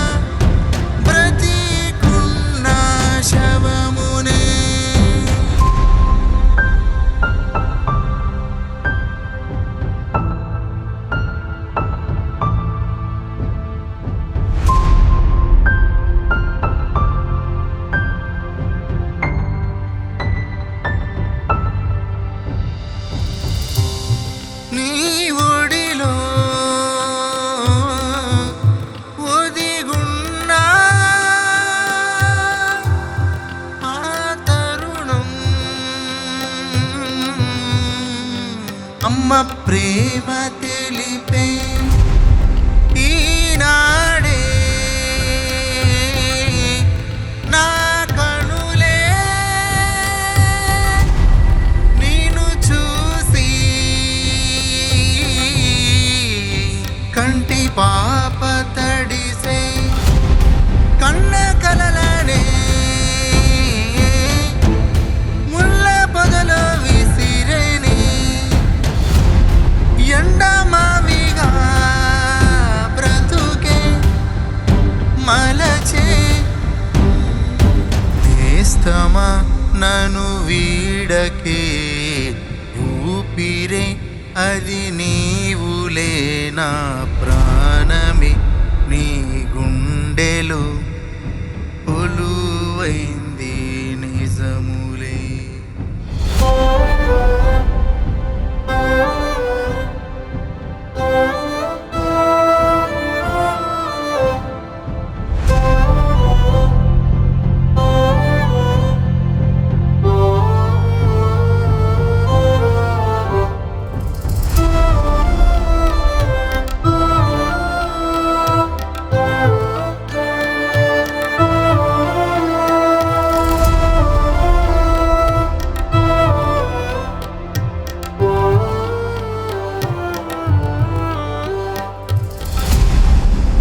బ్రతికున్న శవమునే నీ ఒడిలో ఒదిగున్నా ఆ తరుణం అమ్మ ప్రేమ తెలిపే ఈనాడే నా కనులే నిన్ను చూసి కంటి పాప తడిసే కన్న కలలనే ముళ్ళ పొదలో విసిరేని ఎండ మావిగా బ్రతుకే మలచే నేస్తమా నన్ను వీడకే ఊపిరే అది నీవులే నా ప్రాణమే నీ గుండెలో కొలువైంది నిజములే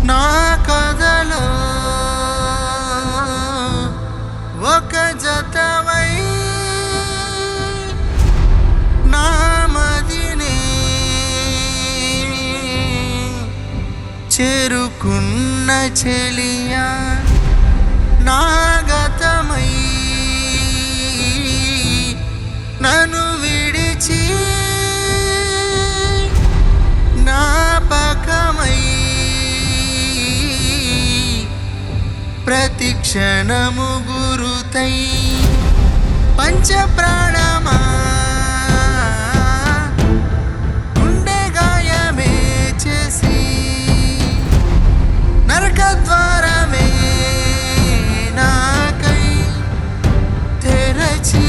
నా కథలో ఒక జతవై నా మదినే చేరుకున్న చెలియా నా గతమై నన్ను విడిచి నా పకమై ప్రతి క్షణము గురుతై పంచ ప్రాణమా గుండె గాయమే చేసి నరక ద్వారమే నాకై తెరచి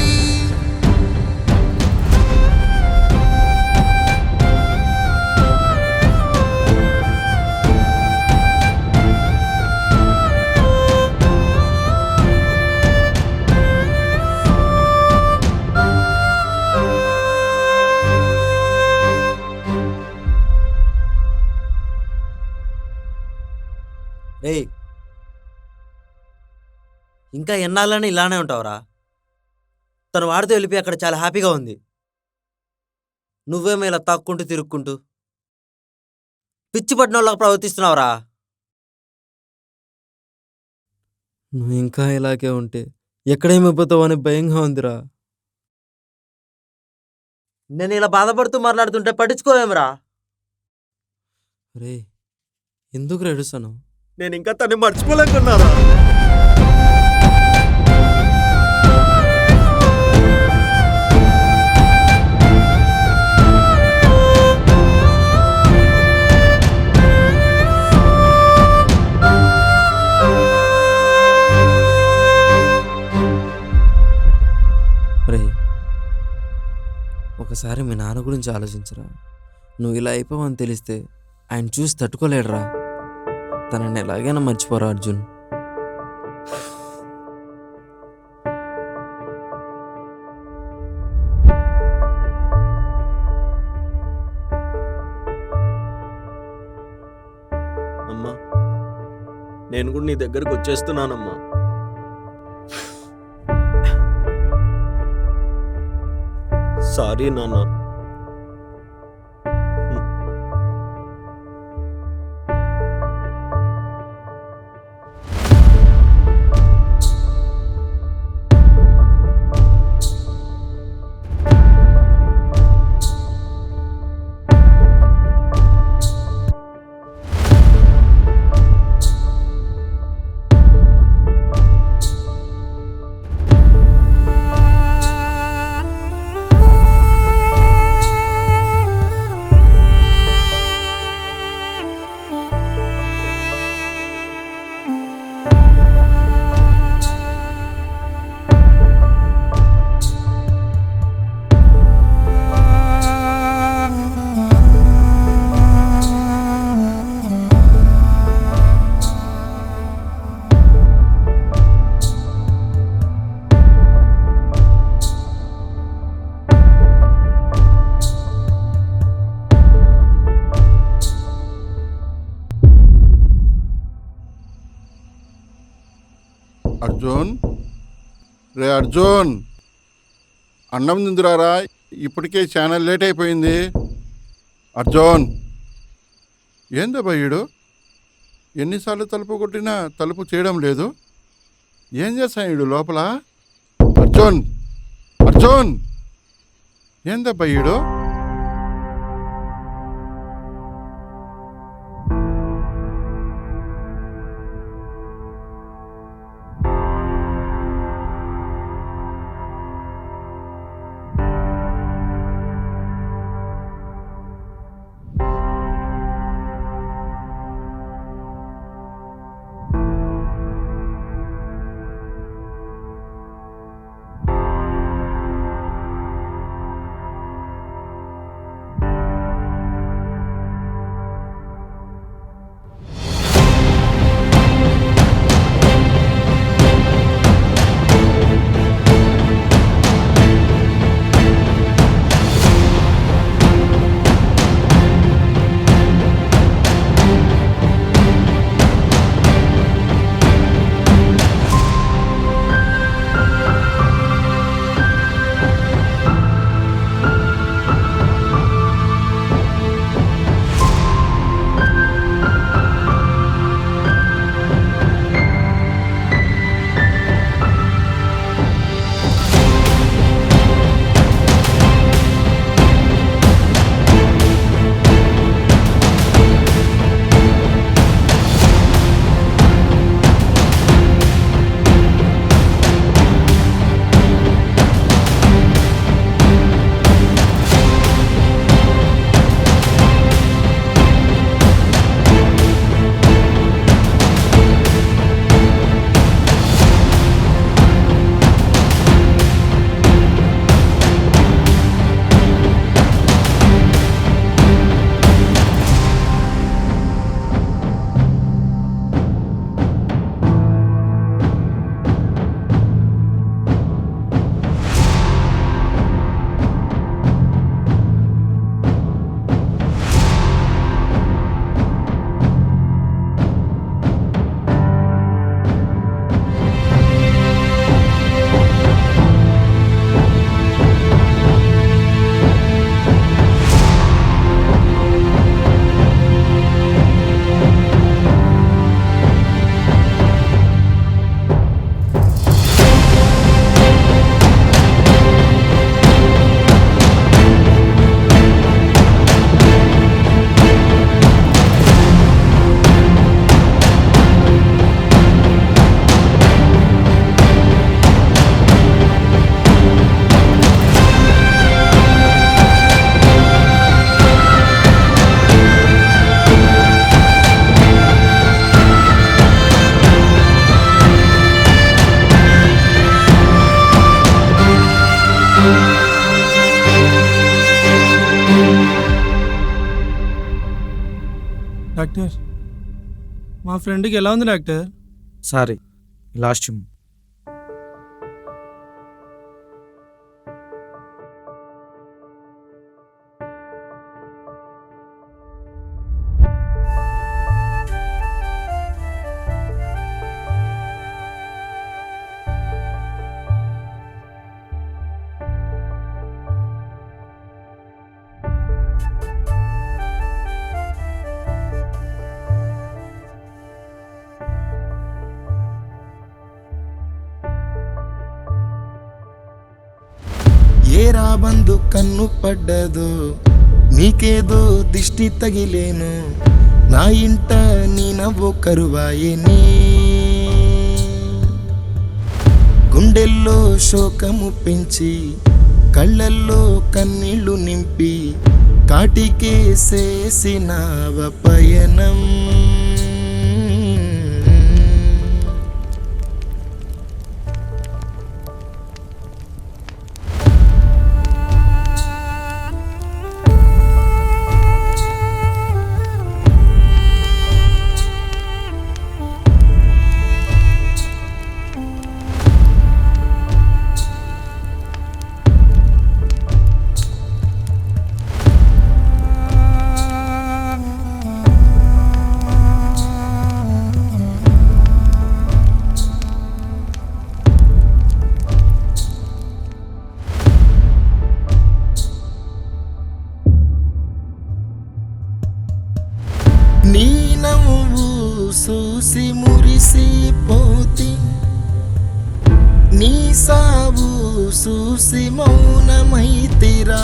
ఏయ్, ఇంకా ఎన్నాళ్ళని ఇలానే ఉంటావురా? తను వాడితో వెళ్ళిపోయి అక్కడ చాలా హ్యాపీగా ఉంది. నువ్వేమో ఇలా తాక్కుంటూ తిరుక్కుంటూ పిచ్చి పట్టిన వాళ్ళకి ప్రవర్తిస్తున్నావురా. నువ్వు ఇంకా ఇలాగే ఉంటే ఎక్కడేమైపోతావు అని భయంగా ఉందిరా. నేను ఇలా బాధపడుతూ మాట్లాడుతుంటే పట్టించుకోవేమరా? రే ఎందుకు ఏడుస్తాను? నేను ఇంకా తను మర్చిపోలేకున్నారా? రే ఒకసారి మీ నాన్న గురించి ఆలోచించరా. నువ్వు ఇలా అయిపోవని తెలిస్తే ఆయన చూసి తట్టుకోలేడురా. తనని ఎలాగైనా మర్చిపోరా అర్జున్. అమ్మా నేను కూడా నీ దగ్గరకు వచ్చేస్తున్నానమ్మా. సారీ నాన్న. అర్జున్, రే అర్జున్, అన్నం తిందురారా, ఇప్పటికే చాలా లేట్ అయిపోయింది. అర్జున్, ఏందా భయ్యుడు ఎన్నిసార్లు తలుపు కొట్టినా తలుపు చేయడం లేదు? ఏం చేస్తాడు లోపల? అర్జున్, అర్జున్, ఏందా భయ్యుడు? డాక్టర్ మా ఫ్రెండ్కి ఎలా ఉంది డాక్టర్? సారీ, లాస్ట్ ఏ రాబందు కన్ను పడ్డదో నీకేదో దిష్టి తగిలేను నా ఇంట నీ నవ్వు కరువాయని గుండెల్లో శోకము పెంచి కళ్ళల్లో కన్నీళ్లు నింపి కాటికేసేసినావ పయనం నీ నవ్వు చూసి మురిసిపోతి నీ సావు చూసి మౌనమైతిరా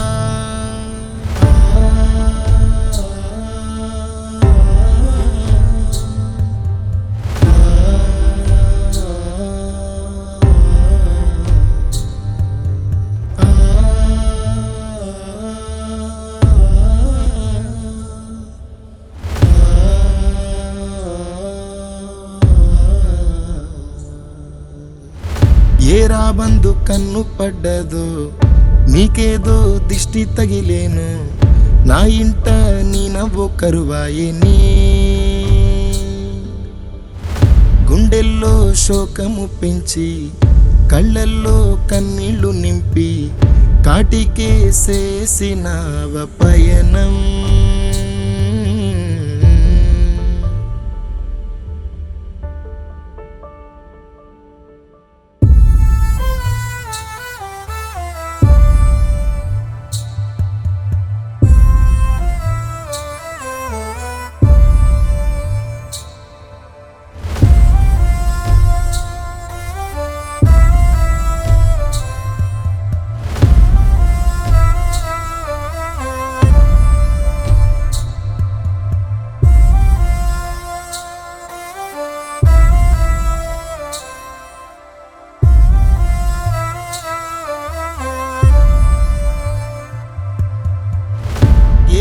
ఏ రాబందు కన్ను పడ్డదో నీకేదో దిష్టి తగిలేను నా ఇంట నీ నవ్వు కరువాయని గుండెల్లో శోకము పెంచి కళ్ళల్లో కన్నీళ్లు నింపి కాటికేసేసినావ పయనం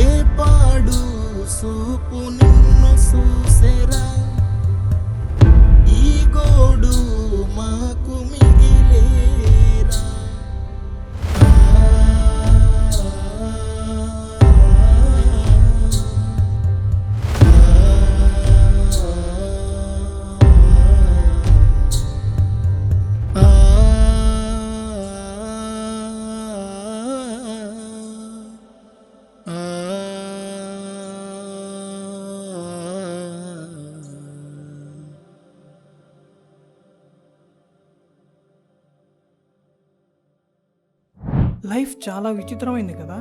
ఏ పాడు సూపు నిన్ను చూసేరా ఈ గోడు మాకు మిగిలేరా లైఫ్ చాలా విచిత్రమైంది కదా.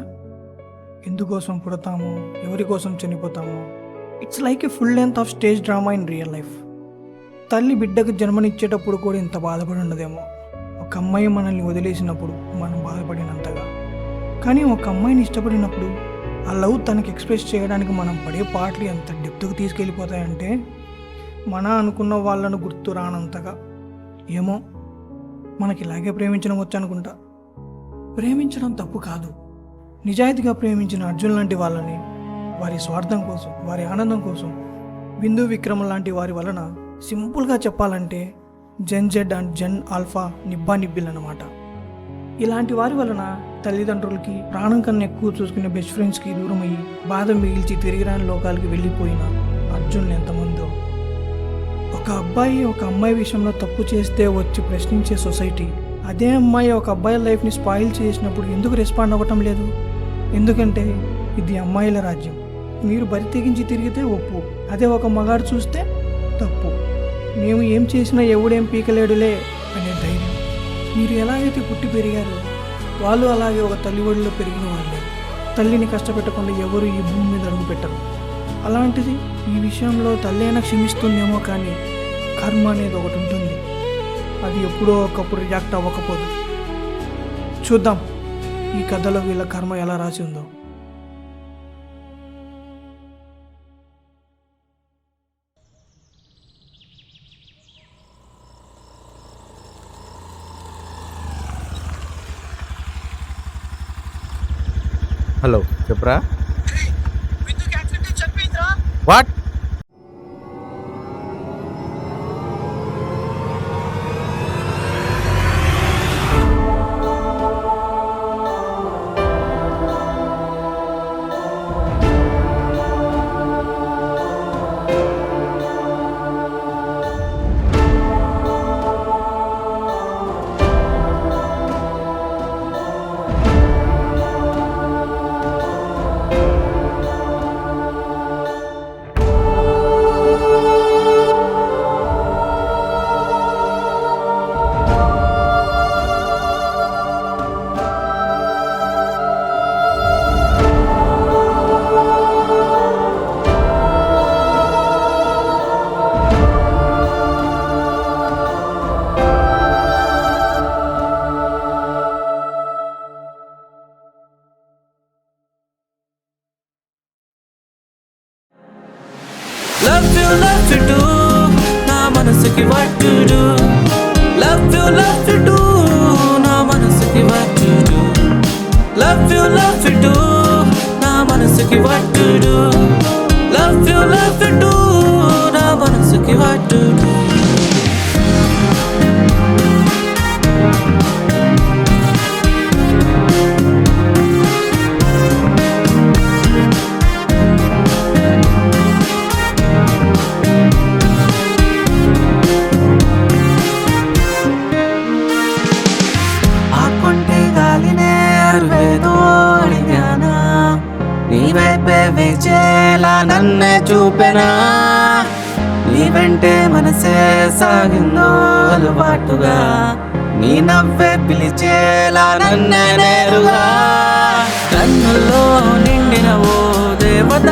ఎందుకోసం పుడతాము, ఎవరి కోసం చనిపోతాము. It's like a full length of stage drama in real life. తల్లి బిడ్డకు జన్మనిచ్చేటప్పుడు కూడా ఇంత బాధపడి ఉండదేమో. ఒక అమ్మాయి మనల్ని వదిలేసినప్పుడు మనం బాధపడినంతగా. కానీ ఒక అమ్మాయిని ఇష్టపడినప్పుడు ఆ లవ్ తనకి ఎక్స్ప్రెస్ చేయడానికి మనం పడే పాటలు ఎంత డెప్త్కి తీసుకెళ్ళిపోతాయంటే మన అనుకున్న వాళ్ళను గుర్తు రానంతగా. ఏమో మనకి ఇలాగే ప్రేమించడం వచ్చు అనుకుంటా. ప్రేమించడం తప్పు కాదు. నిజాయితీగా ప్రేమించిన అర్జున్ లాంటి వాళ్ళని వారి స్వార్థం కోసం, వారి ఆనందం కోసం, బిందు విక్రమ్ లాంటి వారి వలన సింపుల్గా చెప్పాలంటే జెన్ జెడ్ అండ్ జెన్ ఆల్ఫా నిబ్బా నిబ్బిల్ అన్నమాట. ఇలాంటి వారి వలన తల్లిదండ్రులకి ప్రాణం కన్నా ఎక్కువ చూసుకునే బెస్ట్ ఫ్రెండ్స్కి దూరం అయ్యి బాధ మిగిల్చి తిరిగిరాని లోకాలకి వెళ్ళిపోయిన అర్జున్ ఎంతమందో. ఒక అబ్బాయి ఒక అమ్మాయి విషయంలో తప్పు చేస్తే వచ్చి ప్రశ్నించే సొసైటీ, అదే అమ్మాయి ఒక అబ్బాయి లైఫ్ని స్పాయిల్ చేసినప్పుడు ఎందుకు రెస్పాండ్ అవ్వటం లేదు? ఎందుకంటే ఇది అమ్మాయిల రాజ్యం. మీరు బరి తెగించి తిరిగితే ఒప్పు, అదే ఒక మగాడు చూస్తే తప్పు. మేము ఏం చేసినా ఎవడేం పీకలేడులే అనే ధైర్యం. మీరు ఎలాగైతే పుట్టి పెరిగారో వాళ్ళు అలాగే ఒక తల్లి ఒడిలో పెరిగిన వాళ్ళే. తల్లిని కష్టపెట్టకుండా ఎవరు ఈ భూమి మీద అడుగు పెట్టరు. అలాంటిది ఈ విషయంలో తల్లి అయినా క్షమిస్తుందేమో, కానీ కర్మ అనేది ఒకటి ఉంటుంది. అది ఎప్పుడో ఒకప్పుడు రియాక్ట్ అవ్వకపోదు. చూద్దాం ఈ కథలో వీళ్ళ కర్మ ఎలా రాసి ఉందో. హలో చెప్పరా? వాట్? Love you do, నా మనసుకి what to do. Love you do, నా మనసుకి what to do. Love you do, నా మనసుకి what to do. Love you do, నా మనసుకి what to do. నీ వైపే వేచేలా నన్నే చూపెనా, నీ వెంటే మనసే సాగిందో అలవాటుగా, నీ నవ్వే పిలిచేలా నన్నే నేరుగా. కన్నుల్లో నిండిన ఓ దేవత,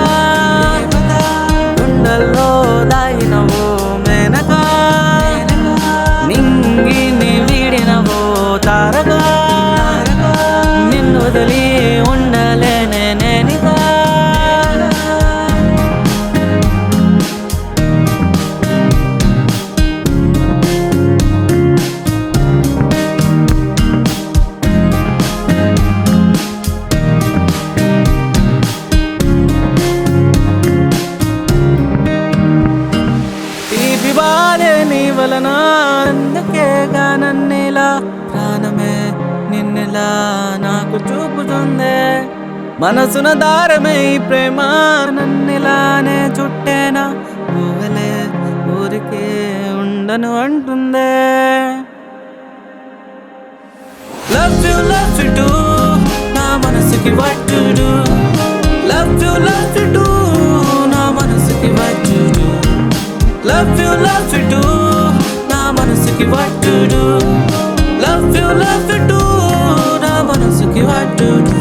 గుండెల్లో దాగిన ఓ మేనకా, నింగిని వీడిన ఓ తారగా, నిన్ను వదిలి ఉండలేనే నేనిగా. తీపి బాధే నీ వలన, అందుకేగా నన్నిలా ప్రాణమే నిన్నెలా నాకు చూపుతుందే. మనసున దారమే ఈ ప్రేమ నన్నిలానే చుట్టేనా, ఊహలే ఊరికే ఉండను అంటుందే. Love you do, నా మనసుకి what to do. Love you do, నా మనసుకి what to do. Love you do, నా మనసుకి what to do. Love you do, నా మనసుకి what to do.